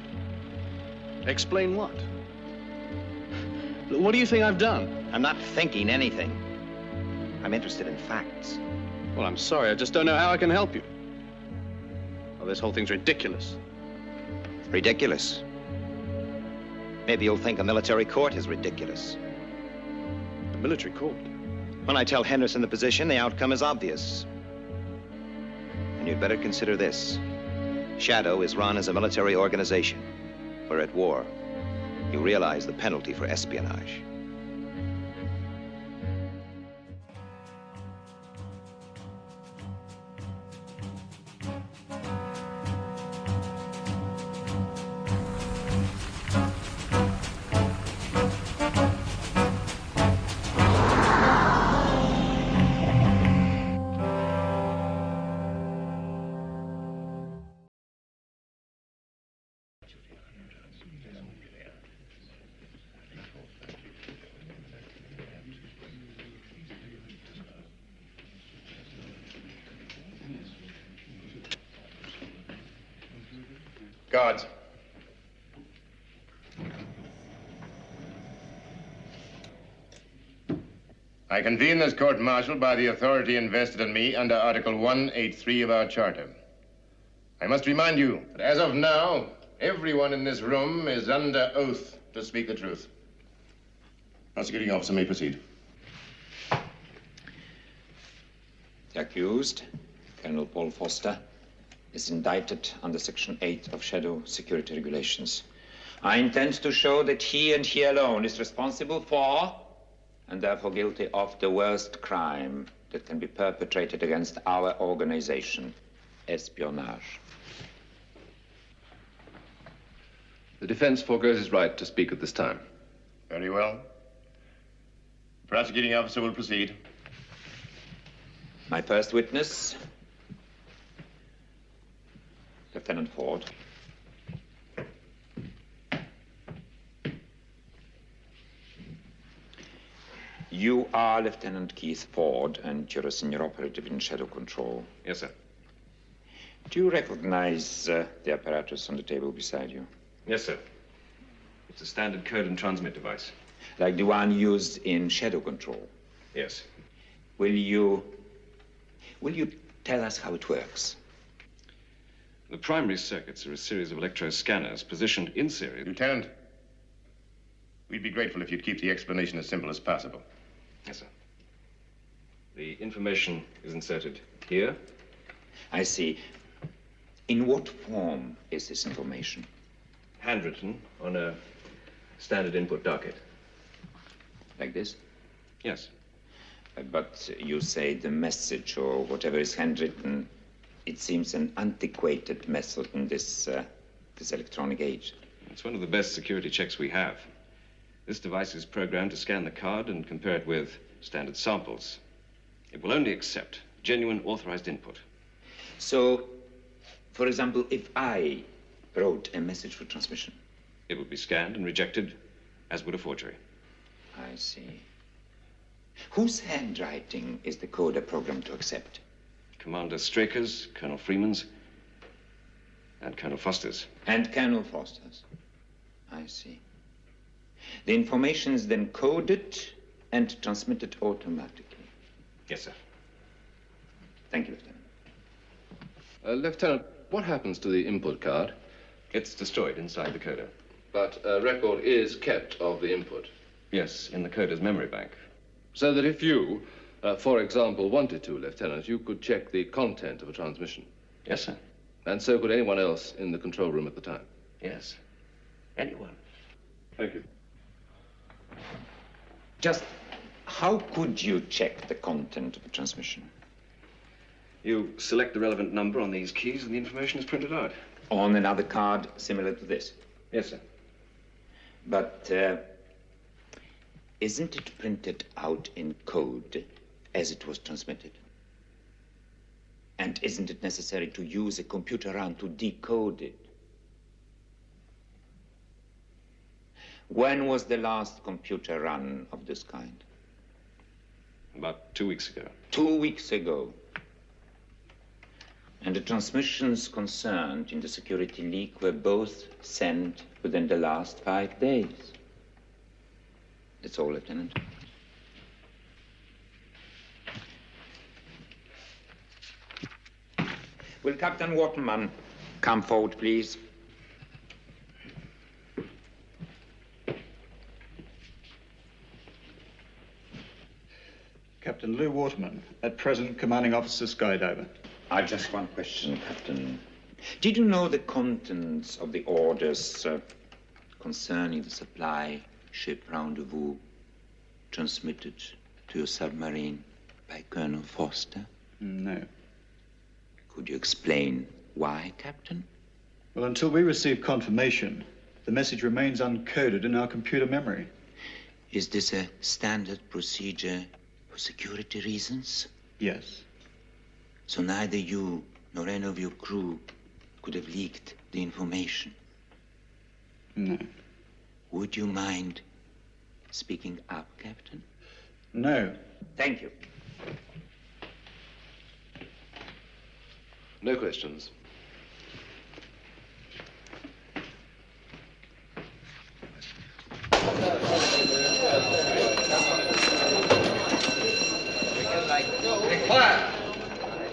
Explain what? What do you think I've done? I'm not thinking anything. I'm interested in facts. Well, I'm sorry. I just don't know how I can help you. Well, this whole thing's ridiculous. Ridiculous? Maybe you'll think a military court is ridiculous. A military court? When I tell Henderson the position, the outcome is obvious. And you'd better consider this. SHADO is run as a military organization. We're at war. You realize the penalty for espionage. Guards. I convene this court-martial by the authority invested in me under Article 183 of our charter. I must remind you that as of now, everyone in this room is under oath to speak the truth. Prosecuting officer may proceed. The accused, Colonel Paul Foster, is indicted under Section 8 of SHADO security regulations. I intend to show that he and he alone is responsible for, and therefore guilty of, the worst crime that can be perpetrated against our organization, espionage. The defense foregoes its right to speak at this time. Very well. The prosecuting officer will proceed. My first witness, Lieutenant Ford. You are Lieutenant Keith Ford, and you're a senior operative in SHADO Control. Yes, sir. Do you recognize the apparatus on the table beside you? Yes, sir. It's a standard code and transmit device. Like the one used in SHADO Control? Yes. Will you tell us how it works? The primary circuits are a series of electro-scanners positioned in series. Lieutenant, we'd be grateful if you'd keep the explanation as simple as possible. Yes, sir. The information is inserted here. I see. In what form is this information? Handwritten on a standard input docket. Like this? Yes. But you say the message or whatever is handwritten, it seems an antiquated method in this electronic age. It's one of the best security checks we have. This device is programmed to scan the card and compare it with standard samples. It will only accept genuine authorized input. So, for example, if I wrote a message for transmission? It would be scanned and rejected, as would a forgery. I see. Whose handwriting is the coder programmed to accept? Commander Straker's, Colonel Freeman's, and Colonel Foster's. And Colonel Foster's. I see. The information is then coded and transmitted automatically. Yes, sir. Thank you, Lieutenant. Lieutenant, what happens to the input card? It's destroyed inside the coder. But a record is kept of the input. Yes, in the coder's memory bank. So that if you, for example, wanted to, Lieutenant, you could check the content of a transmission. Yes, sir. And so could anyone else in the control room at the time. Yes. Anyone. Thank you. Just how could you check the content of the transmission? You select the relevant number on these keys and the information is printed out. On another card similar to this? Yes, sir. But isn't it printed out in code as it was transmitted? And isn't it necessary to use a computer run to decode it? When was the last computer run of this kind? About 2 weeks ago. 2 weeks ago. And the transmissions concerned in the security leak were both sent within the last 5 days. That's all, Lieutenant. Will Captain Waterman come forward, please? Captain Lou Waterman, at present commanding officer Skydiver. I just one question, Captain. Did you know the contents of the orders concerning the supply ship rendezvous transmitted to your submarine by Colonel Foster? No. Could you explain why, Captain? Well, until we receive confirmation, the message remains uncoded in our computer memory. Is this a standard procedure for security reasons? Yes. So neither you nor any of your crew could have leaked the information? No. Would you mind speaking up, Captain? No. Thank you. No questions.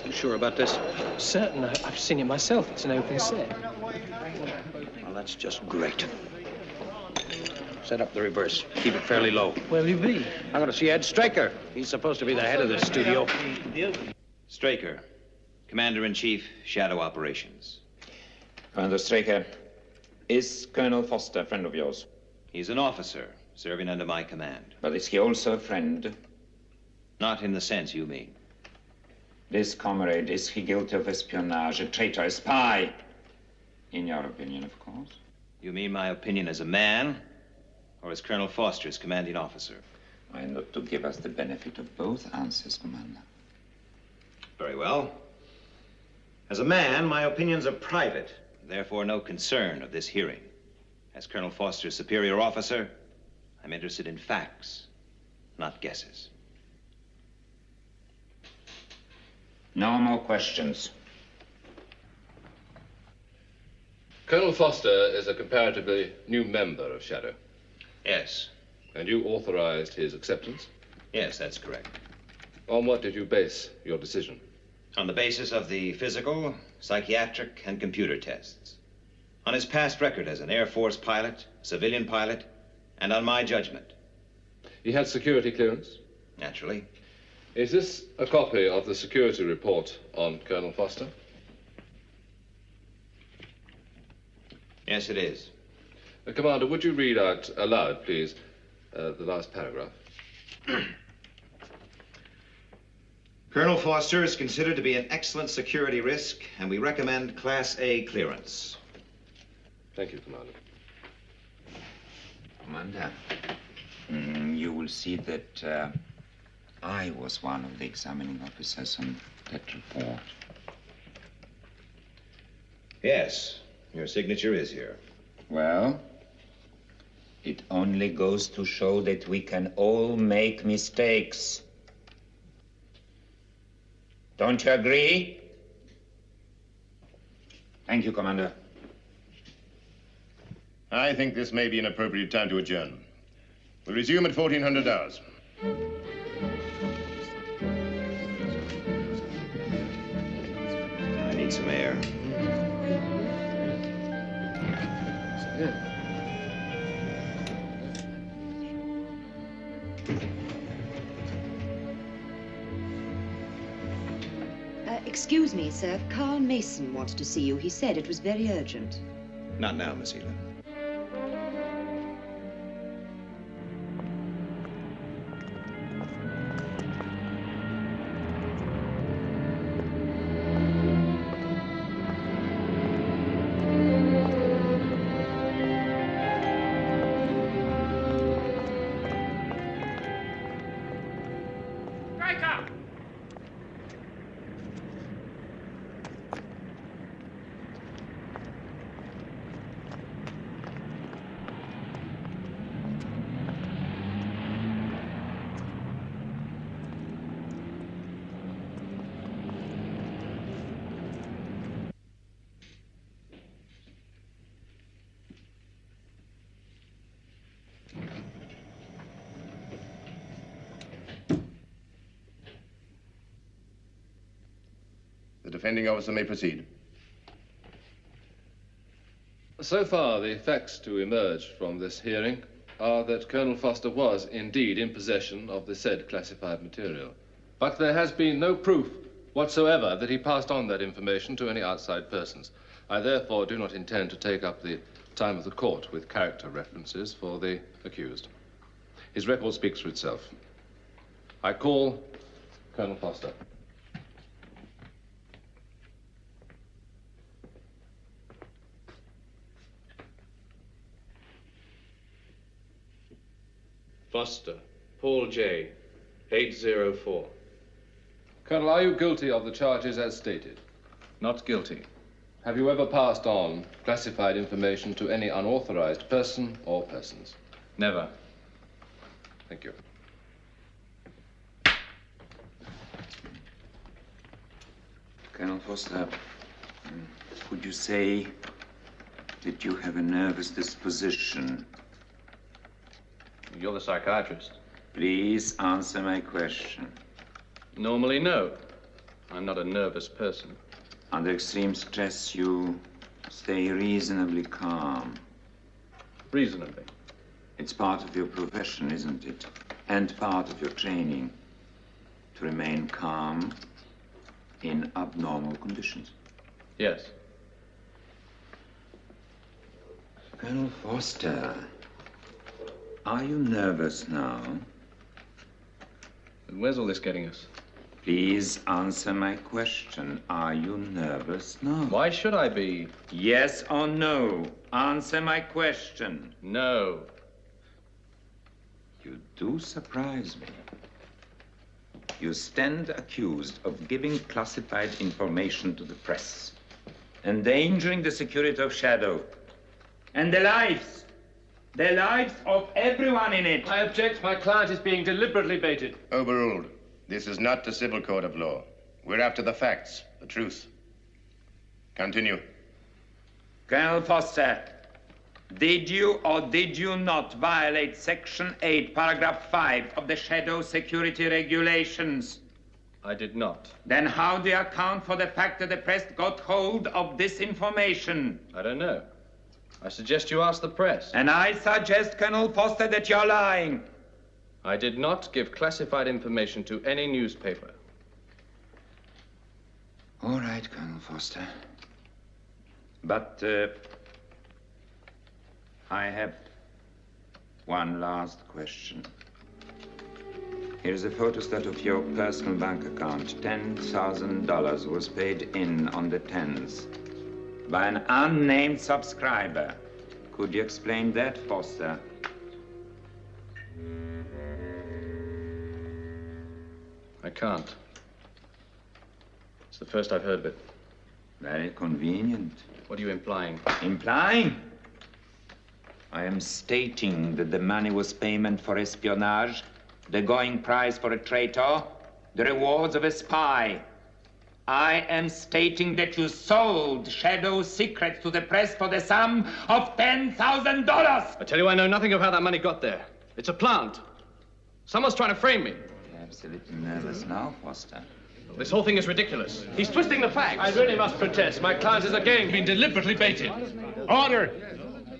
You sure about this? Certain. I've seen it myself. It's an open set. Well, that's just great. Set up the reverse. Keep it fairly low. Where'll you be? I'm going to see Ed Straker. He's supposed to be the head of this studio. Straker, Commander-in-Chief, Shadow Operations. Commander Straker, is Colonel Foster a friend of yours? He's an officer, serving under my command. But is he also a friend? Not in the sense you mean. This comrade, is he guilty of espionage, a traitor, a spy? In your opinion, of course. You mean my opinion as a man, or as Colonel Foster's commanding officer? I look to give us the benefit of both answers, Commander. Very well. As a man, my opinions are private, therefore no concern of this hearing. As Colonel Foster's superior officer, I'm interested in facts, not guesses. No more questions. Colonel Foster is a comparatively new member of SHADO. Yes. And you authorized his acceptance? Yes, that's correct. On what did you base your decision? On the basis of the physical, psychiatric, and computer tests. On his past record as an Air Force pilot, civilian pilot, and on my judgment. He had security clearance? Naturally. Is this a copy of the security report on Colonel Foster? Yes, it is. Commander, would you read out aloud, please, the last paragraph? Colonel Foster is considered to be an excellent security risk, and we recommend Class A clearance. Thank you, Commander. Commander, you will see that I was one of the examining officers on that report. Yes, your signature is here. Well, it only goes to show that we can all make mistakes. Don't you agree? Thank you, Commander. I think this may be an appropriate time to adjourn. We'll resume at 1400 hours. I need some air. Excuse me, sir. Carl Mason wants to see you. He said it was very urgent. Not now, Miss Ela. The defending officer may proceed. So far, the facts to emerge from this hearing are that Colonel Foster was indeed in possession of the said classified material. But there has been no proof whatsoever that he passed on that information to any outside persons. I therefore do not intend to take up the time of the court with character references for the accused. His record speaks for itself. I call Colonel Foster. Foster, Paul J., 804. Colonel, are you guilty of the charges as stated? Not guilty. Have you ever passed on classified information to any unauthorized person or persons? Never. Thank you. Colonel Foster, would you say that you have a nervous disposition? You're the psychiatrist. Please answer my question. Normally, no. I'm not a nervous person. Under extreme stress, you stay reasonably calm. Reasonably? It's part of your profession, isn't it? And part of your training to remain calm in abnormal conditions. Yes. Colonel Foster, are you nervous now? And where's all this getting us? Please answer my question. Are you nervous now? Why should I be? Yes or no? Answer my question. No. You do surprise me. You stand accused of giving classified information to the press, endangering the security of SHADO, and the lives of everyone in it. I object. My client is being deliberately baited. Overruled. This is not the civil court of law. We're after the facts, the truth. Continue. Colonel Foster, did you or did you not violate Section 8, Paragraph 5 of the SHADO security regulations? I did not. Then how do you account for the fact that the press got hold of this information? I don't know. I suggest you ask the press. And I suggest, Colonel Foster, that you're lying. I did not give classified information to any newspaper. All right, Colonel Foster. But I have one last question. Here's a photostat of your personal bank account. $10,000 was paid in on the 10th by an unnamed subscriber. Could you explain that, Foster? I can't. It's the first I've heard of it. Very convenient. What are you implying? Implying? I am stating that the money was payment for espionage, the going price for a traitor, the rewards of a spy. I am stating that you sold SHADO secrets to the press for the sum of $10,000. I tell you, I know nothing of how that money got there. It's a plant. Someone's trying to frame me. You're absolutely nervous now, Foster. This whole thing is ridiculous. He's twisting the facts. I really must protest. My client has again been deliberately baited. Order!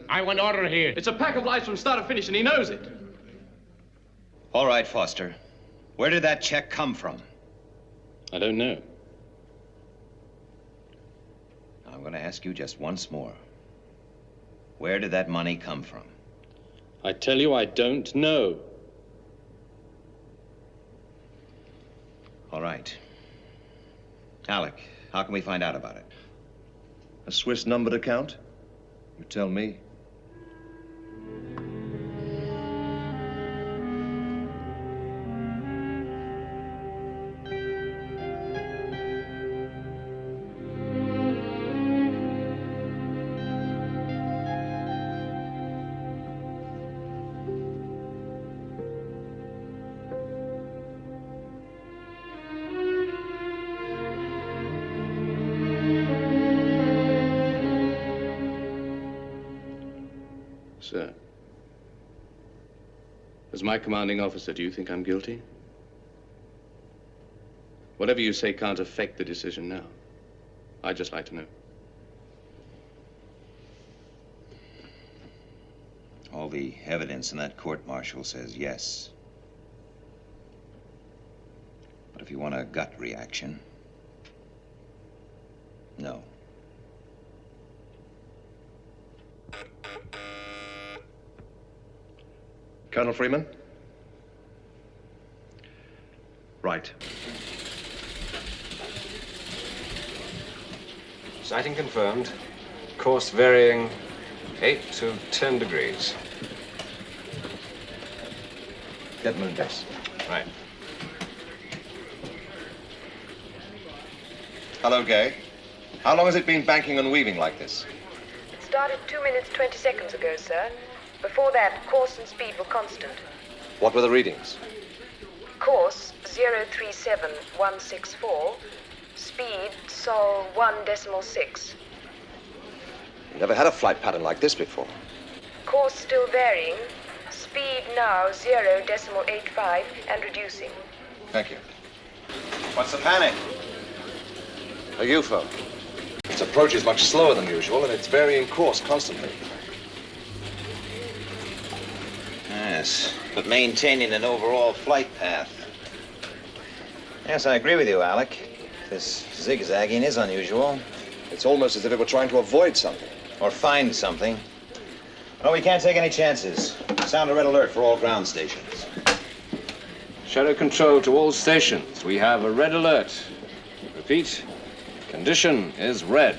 I want order here. It's a pack of lies from start to finish, and he knows it. All right, Foster. Where did that check come from? I don't know. I'm going to ask you just once more. Where did that money come from? I tell you, I don't know. All right. Alec, how can we find out about it? A Swiss numbered account? You tell me. Sir, as my commanding officer, do you think I'm guilty? Whatever you say can't affect the decision now. I'd just like to know. All the evidence in that court-martial says yes. But if you want a gut reaction, no. Colonel Freeman? Right. Sighting confirmed. Course varying 8 to 10 degrees. Get moon base. Right. Hello, Gay. How long has it been banking and weaving like this? It started 2 minutes, 20 seconds ago, sir. Before that, course and speed were constant. What were the readings? Course 037164. Speed sol 1.6. You never had a flight pattern like this before. Course still varying. Speed now 0.85 and reducing. Thank you. What's the panic? A UFO. Its approach is much slower than usual, and it's varying course constantly. Yes, but maintaining an overall flight path. Yes, I agree with you, Alec. This zigzagging is unusual. It's almost as if it were trying to avoid something. Or find something. Well, we can't take any chances. Sound a red alert for all ground stations. Shadow control to all stations. We have a red alert. Repeat, condition is red.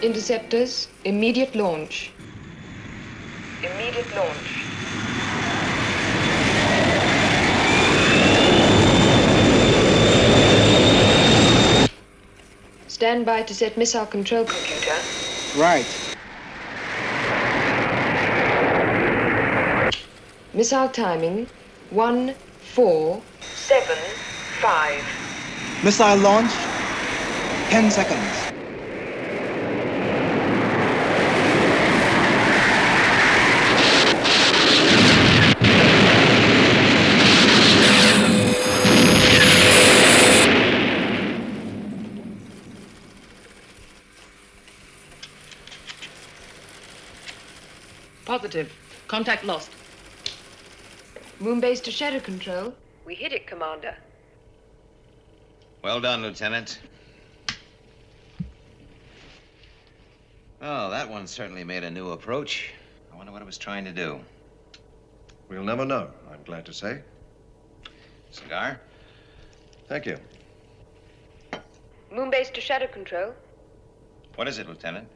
Interceptors, immediate launch. Immediate launch. Stand by to set missile control computer. Right. Missile timing 1475. Missile launch. 10 seconds. Positive. Contact lost. Moon base to shadow control. We hit it, Commander. Well done, Lieutenant. Oh, that one certainly made a new approach. I wonder what it was trying to do. We'll never know, I'm glad to say. Cigar? Thank you. Moon base to shadow control. What is it, Lieutenant?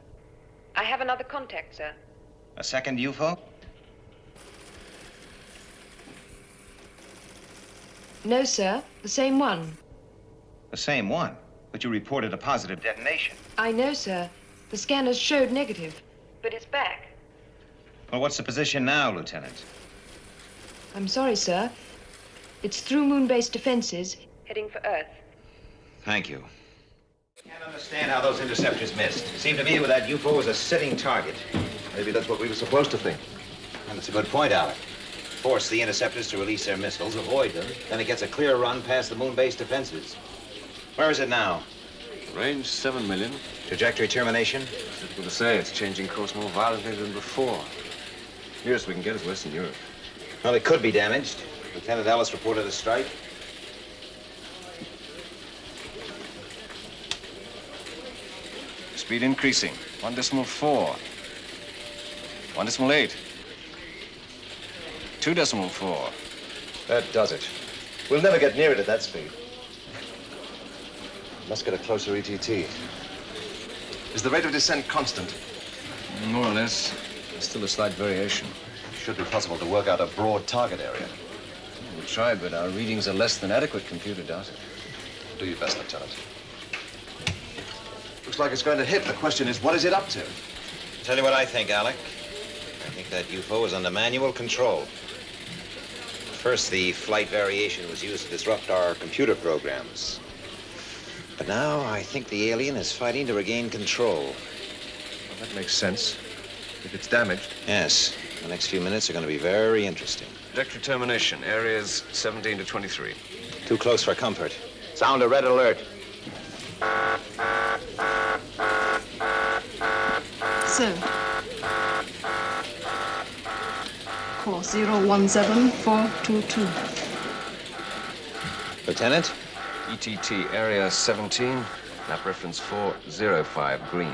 I have another contact, sir. A second UFO? No, sir. The same one. The same one? But you reported a positive detonation. I know, sir. The scanners showed negative. But it's back. Well, what's the position now, Lieutenant? I'm sorry, sir. It's through moon-based defenses, heading for Earth. Thank you. I can't understand how those interceptors missed. It seemed to me that UFO was a sitting target. Maybe that's what we were supposed to think. And it's a good point, Alec. Force the interceptors to release their missiles, avoid them, then it gets a clear run past the moon-based defenses. Where is it now? Range 7 million. Trajectory termination? Difficult to say. It's changing course more violently than before. Nearest we can get is Western Europe. Well, it could be damaged. Lieutenant Ellis reported a strike. Speed increasing. 1.4. 1.8. 2.4. That does it. We'll never get near it at that speed. Must get a closer ETT. Is the rate of descent constant? More or less. There's still a slight variation. It should be possible to work out a broad target area. We'll try, but our readings are less than adequate computer data. Do your best, Lieutenant. Looks like it's going to hit. The question is, what is it up to? Tell you what I think, Alec. I think that UFO is under manual control. First, the flight variation was used to disrupt our computer programs. But now, I think the alien is fighting to regain control. Well, that makes sense. If it's damaged. Yes. The next few minutes are going to be very interesting. Trajectory termination. Areas 17 to 23. Too close for comfort. Sound a red alert. So, 4017422. Lieutenant? ETT, area 17, map reference 405, green.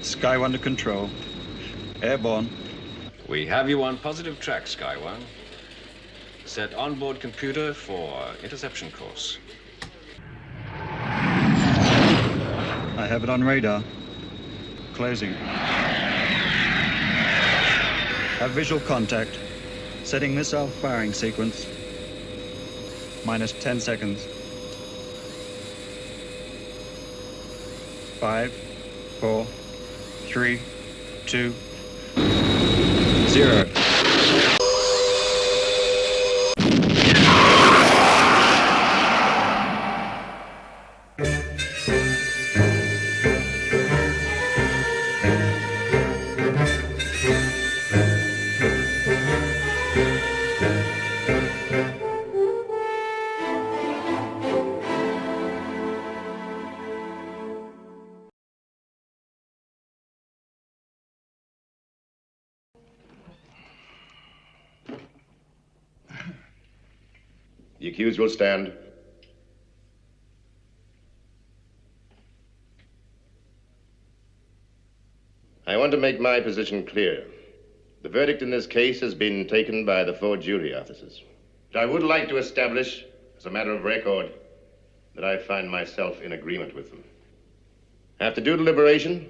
Sky One to control. Airborne. We have you on positive track, Sky One. Set onboard computer for interception course. I have it on radar. Closing. Have visual contact. Setting missile firing sequence. Minus 10 seconds. 5, 4, 3, 2, 0. The accused will stand. I want to make my position clear. The verdict in this case has been taken by the 4 jury officers. I would like to establish, as a matter of record, that I find myself in agreement with them. After due deliberation,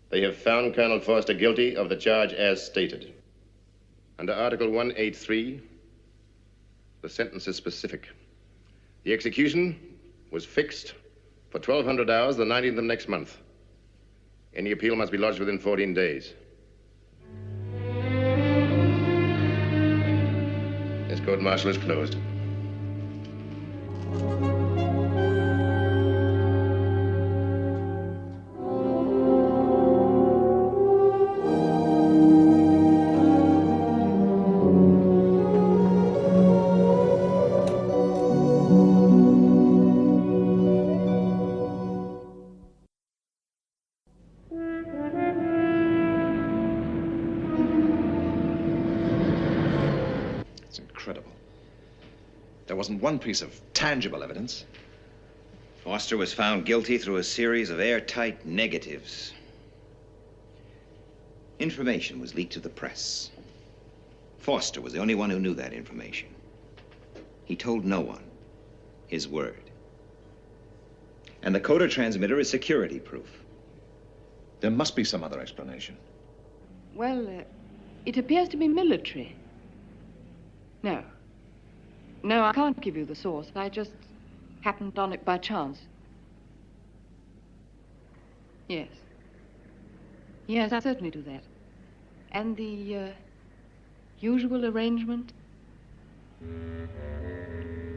they have found Colonel Forster guilty of the charge as stated. Under Article 183, the sentence is specific. The execution was fixed for 1200 hours, the 19th of next month. Any appeal must be lodged within 14 days. This court-martial is closed. There wasn't one piece of tangible evidence. Foster was found guilty through a series of airtight negatives. Information was leaked to the press. Foster was the only one who knew that information. He told no one. His word. And the coder transmitter is security proof. There must be some other explanation. Well, it appears to be military. No. No, I can't give you the source. I just happened on it by chance. Yes. Yes, I certainly do that. And the usual arrangement?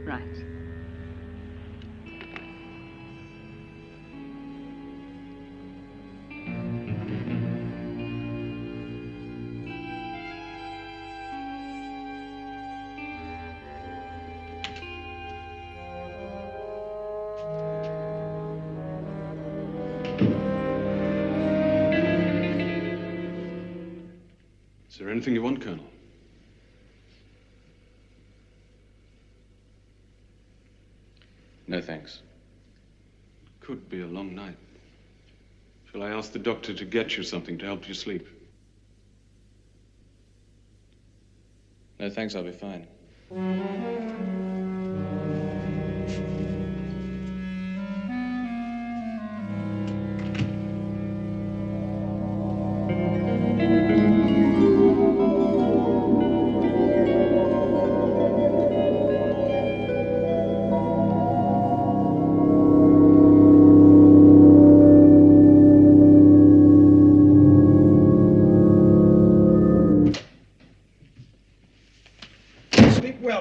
Right. Is there anything you want, Colonel? No, thanks. Could be a long night. Shall I ask the doctor to get you something to help you sleep? No, thanks, I'll be fine.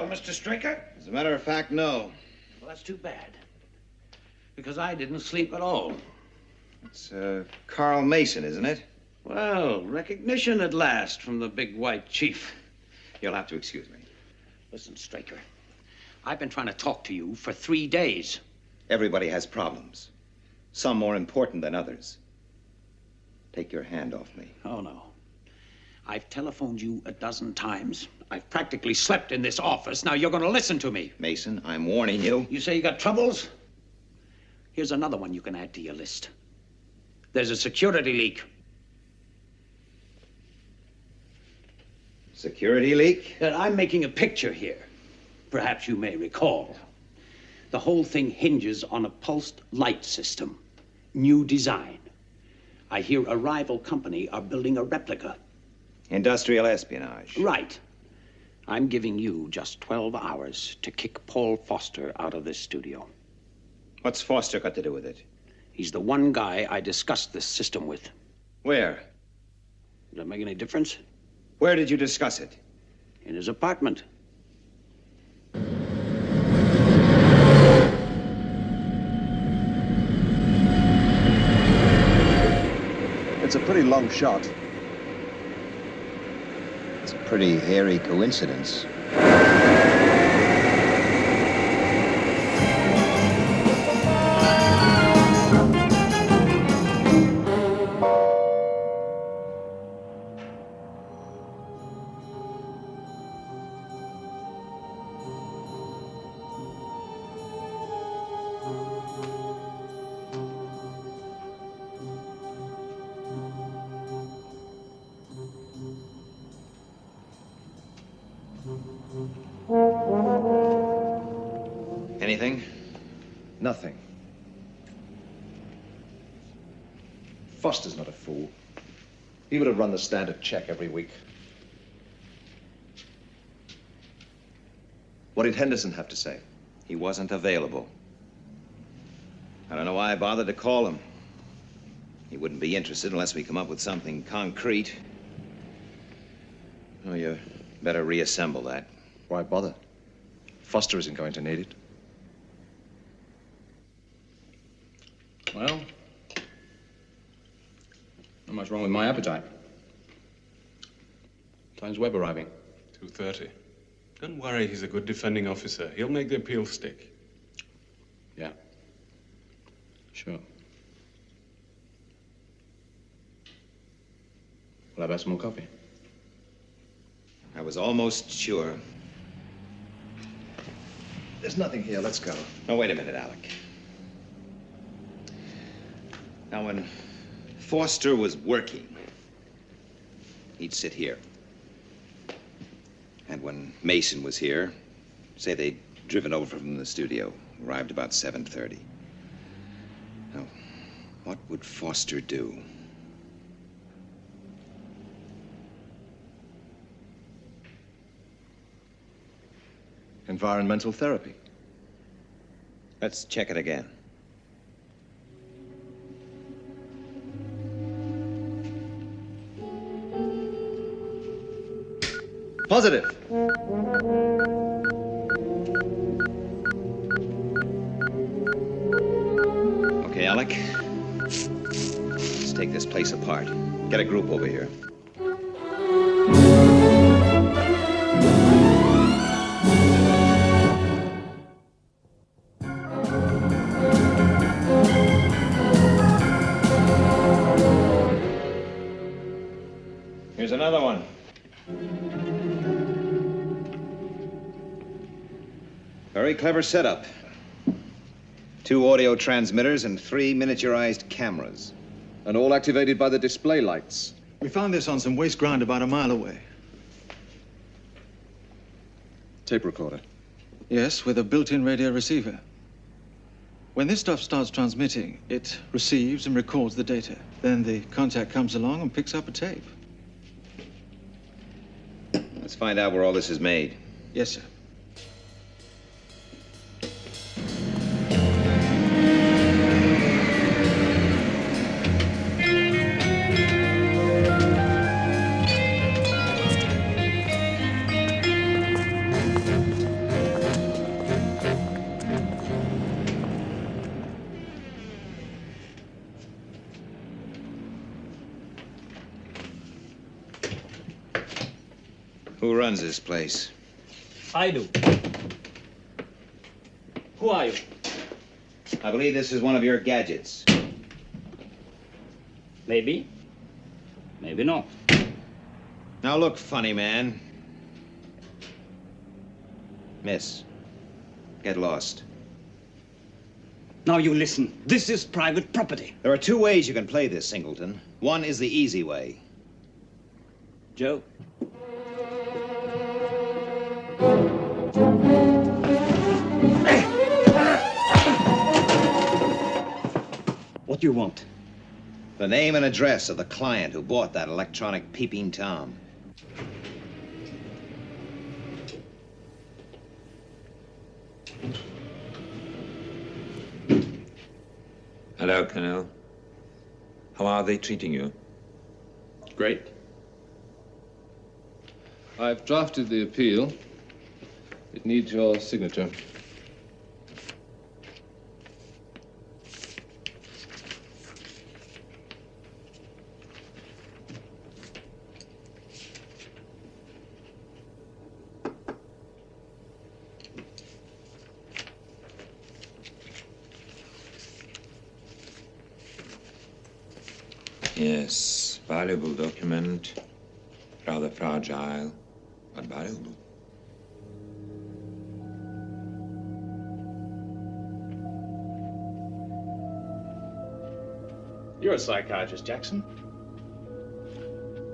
Mr. Straker? As a matter of fact, no. Well, that's too bad. Because I didn't sleep at all. It's Carl Mason, isn't it? Well, recognition at last from the big white chief. You'll have to excuse me. Listen, Straker, I've been trying to talk to you for 3 days. Everybody has problems. Some more important than others. Take your hand off me. Oh, no. I've telephoned you a dozen times. I've practically slept in this office. Now you're going to listen to me. Mason, I'm warning you. You say you got troubles? Here's another one you can add to your list. There's a security leak. Security leak? I'm making a picture here. Perhaps you may recall. The whole thing hinges on a pulsed light system. New design. I hear a rival company are building a replica. Industrial espionage. Right. I'm giving you just 12 hours to kick Paul Foster out of this studio. What's Foster got to do with it? He's the one guy I discussed this system with. Where? Does that make any difference? Where did you discuss it? In his apartment. It's a pretty long shot. It's a pretty hairy coincidence. Anything? Nothing. Foster's not a fool. He would have run the standard check every week. What did Henderson have to say? He wasn't available. I don't know why I bothered to call him. He wouldn't be interested unless we come up with something concrete. Oh, you better reassemble that. Why bother? Foster isn't going to need it. Well, not much wrong with my appetite. Time's Webb arriving? 2:30. Don't worry, he's a good defending officer. He'll make the appeal stick. Yeah. Sure. Will I have some more coffee? I was almost sure. There's nothing here. Let's go. Now, wait a minute, Alec. Now, when Foster was working, he'd sit here. And when Mason was here, say they'd driven over from the studio, arrived about 7:30. Now, what would Foster do? Environmental therapy. Let's check it again. Positive. Okay, Alec. Let's take this place apart. Get a group over here. Here's another one. Very clever setup. 2 audio transmitters and 3 miniaturized cameras. And all activated by the display lights. We found this on some waste ground about a mile away. Tape recorder. Yes, with a built-in radio receiver. When this stuff starts transmitting, it receives and records the data. Then the contact comes along and picks up a tape. Let's find out where all this is made. Yes, sir. Who runs this place? I do. Who are you? I believe this is one of your gadgets. Maybe. Maybe not. Now look, funny man. Miss, get lost. Now you listen. This is private property. There are 2 ways you can play this, Singleton. One is the easy way. Joe. What do you want? The name and address of the client who bought that electronic peeping Tom. Hello, Colonel. How are they treating you? Great. I've drafted the appeal. It needs your signature. Yes, valuable document. Rather fragile, but valuable. You're a psychiatrist, Jackson.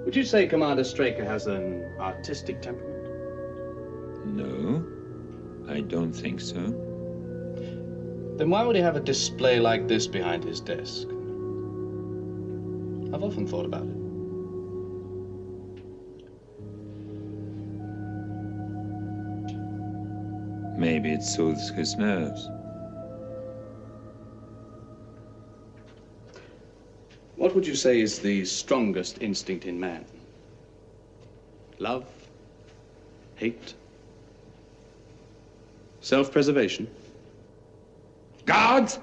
Would you say Commander Straker has an artistic temperament? No, I don't think so. Then why would he have a display like this behind his desk? I've often thought about it. Maybe it soothes his nerves. What would you say is the strongest instinct in man? Love? Hate? Self-preservation? Guards!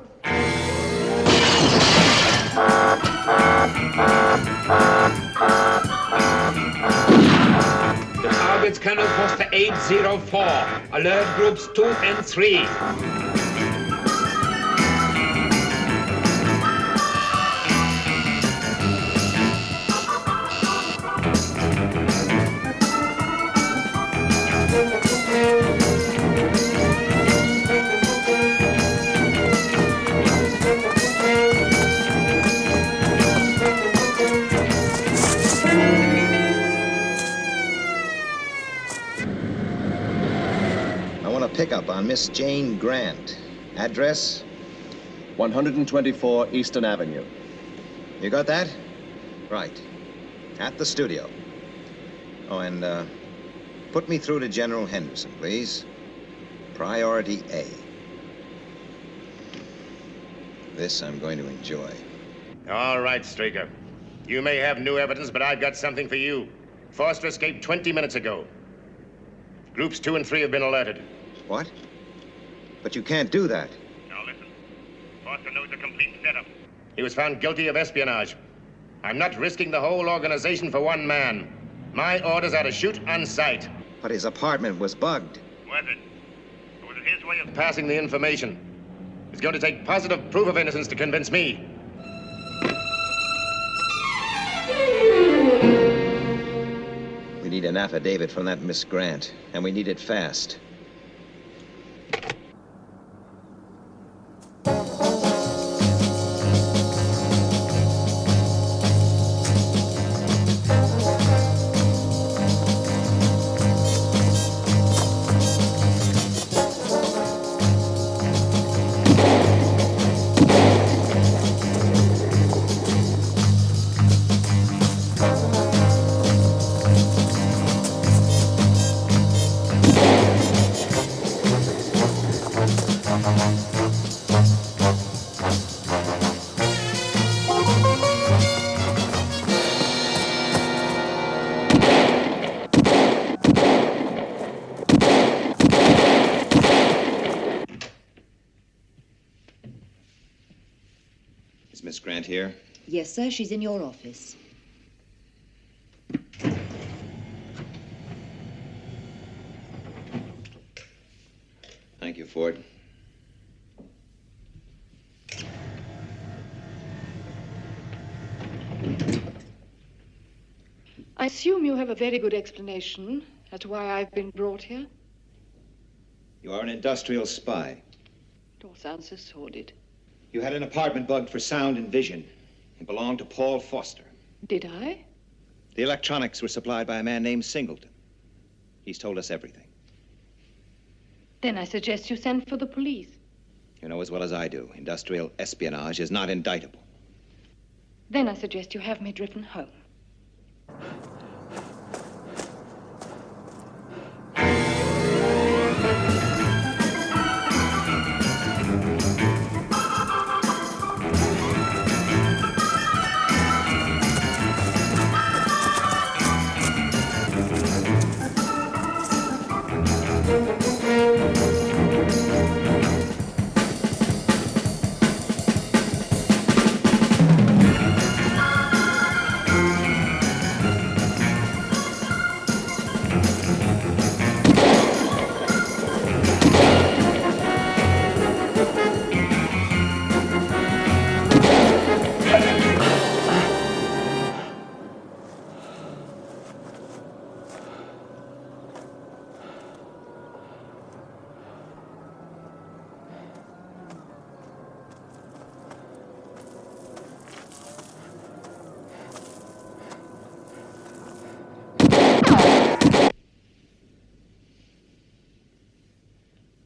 The target's Colonel Foster 804. Alert groups 2 and 3. pickup on Miss Jane Grant. Address? 124 Eastern Avenue. You got that? Right. At the studio. Oh, and put me through to General Henderson, please. Priority A. This I'm going to enjoy. All right, Straker. You may have new evidence, but I've got something for you. Foster escaped 20 minutes ago. Groups 2 and 3 have been alerted. What? But you can't do that. Now listen. Foster knows the complete setup. He was found guilty of espionage. I'm not risking the whole organization for one man. My orders are to shoot on sight. But his apartment was bugged. Was it? Or was it his way of passing the information? It's going to take positive proof of innocence to convince me. We need an affidavit from that Miss Grant, and we need it fast. Is Miss Grant here? Yes, sir. She's in your office. Thank you, Ford. I assume you have a very good explanation as to why I've been brought here. You are an industrial spy. It all sounds so sordid. You had an apartment bugged for sound and vision. It belonged to Paul Foster. Did I? The electronics were supplied by a man named Singleton. He's told us everything. Then I suggest you send for the police. You know as well as I do, industrial espionage is not indictable. Then I suggest you have me driven home.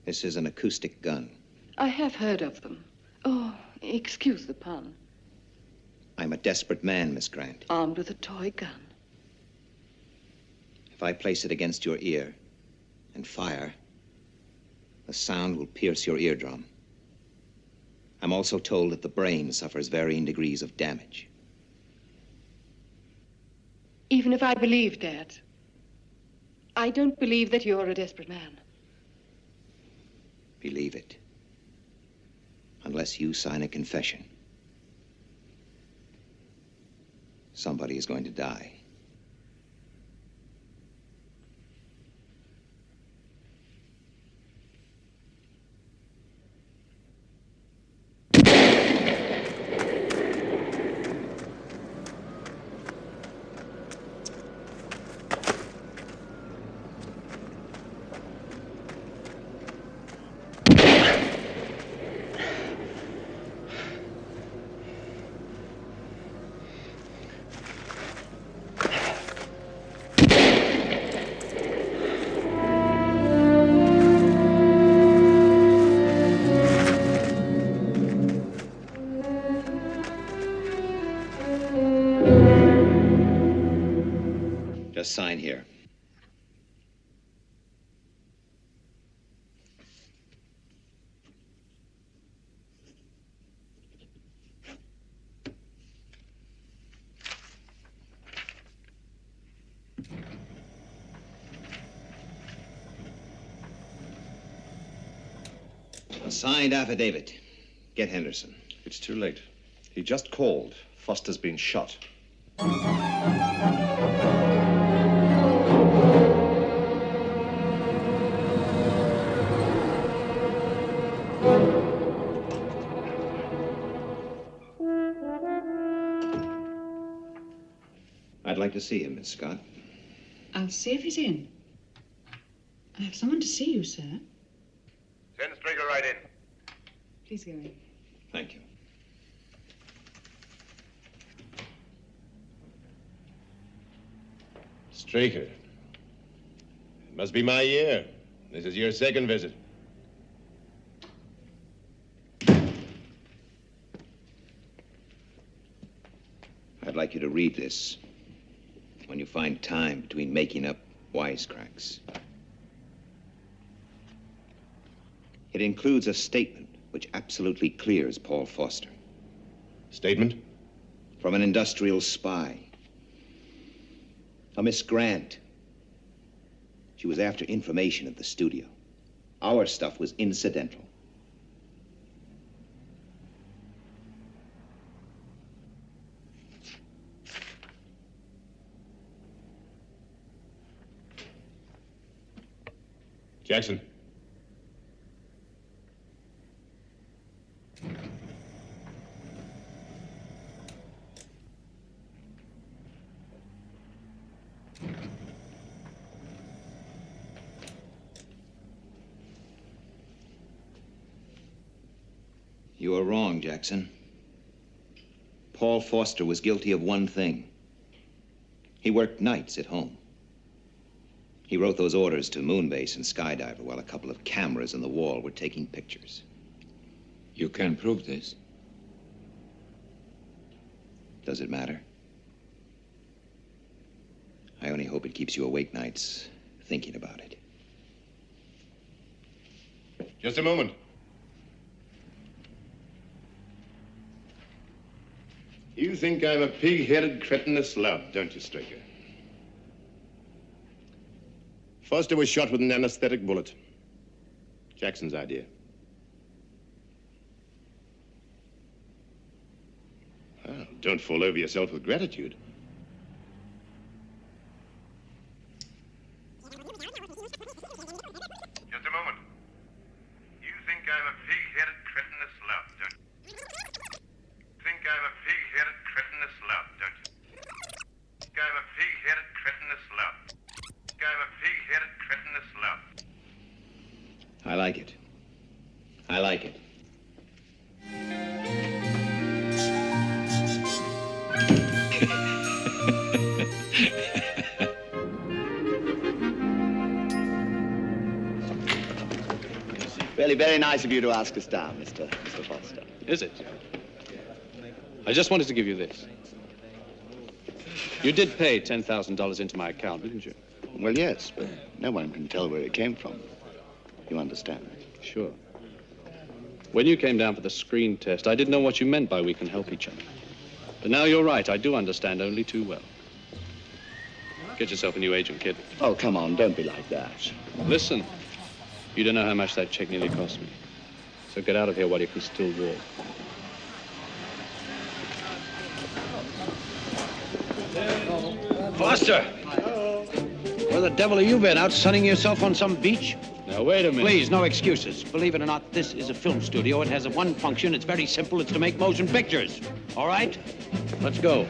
This is an acoustic gun. I have heard of them. Oh, excuse the pun. I'm a desperate man, Miss Grant. Armed with a toy gun. If I place it against your ear and fire, the sound will pierce your eardrum. I'm also told that the brain suffers varying degrees of damage. Even if I believed that, I don't believe that you're a desperate man. Believe it. Unless you sign a confession, somebody is going to die. sign here. A signed affidavit. Get Henderson. It's too late. He just called. Foster's been shot. I'd like to see him, Miss Scott. I'll see if he's in. I have someone to see you, sir. Send Straker right in. Please go in. Thank you. Straker. It must be my year. This is your second visit. I'd like you to read this when you find time between making up wisecracks. It includes a statement which absolutely clears Paul Foster. Statement? From an industrial spy. A Miss Grant. She was after information at the studio. Our stuff was incidental. Jackson. You are wrong, Jackson. Paul Foster was guilty of one thing. He worked nights at home. He wrote those orders to Moonbase and Skydiver while a couple of cameras in the wall were taking pictures. You can prove this. Does it matter? I only hope it keeps you awake nights thinking about it. Just a moment. You think I'm a pig-headed, cretinous lout, don't you, Straker? Foster was shot with an anesthetic bullet. Jackson's idea. Well, don't fall over yourself with gratitude. Just a moment. You think I'm a pig-headed, cretinous lout, don't you? Think I'm a pig-headed, cretinous lout, don't you? Think I'm a pig-headed, cretinous lout. Think I'm a pig-headed, cretinous lout. I like it. I like it. Really very nice of you to ask us down, Mr. Foster. Is it? I just wanted to give you this. You did pay $10,000 into my account, didn't you? Well, yes, but no one can tell where it came from. You understand? Sure. When you came down for the screen test, I didn't know what you meant by we can help each other. But now you're right, I do understand only too well. Get yourself a new agent, kid. Oh, come on, don't be like that. Listen, you don't know how much that check nearly cost me. So get out of here while you can still walk. Foster! Where the devil have you been? Out sunning yourself on some beach? Now, wait a minute. Please, no excuses. Believe it or not, this is a film studio. It has one function. It's very simple. It's to make motion pictures. All right? Let's go.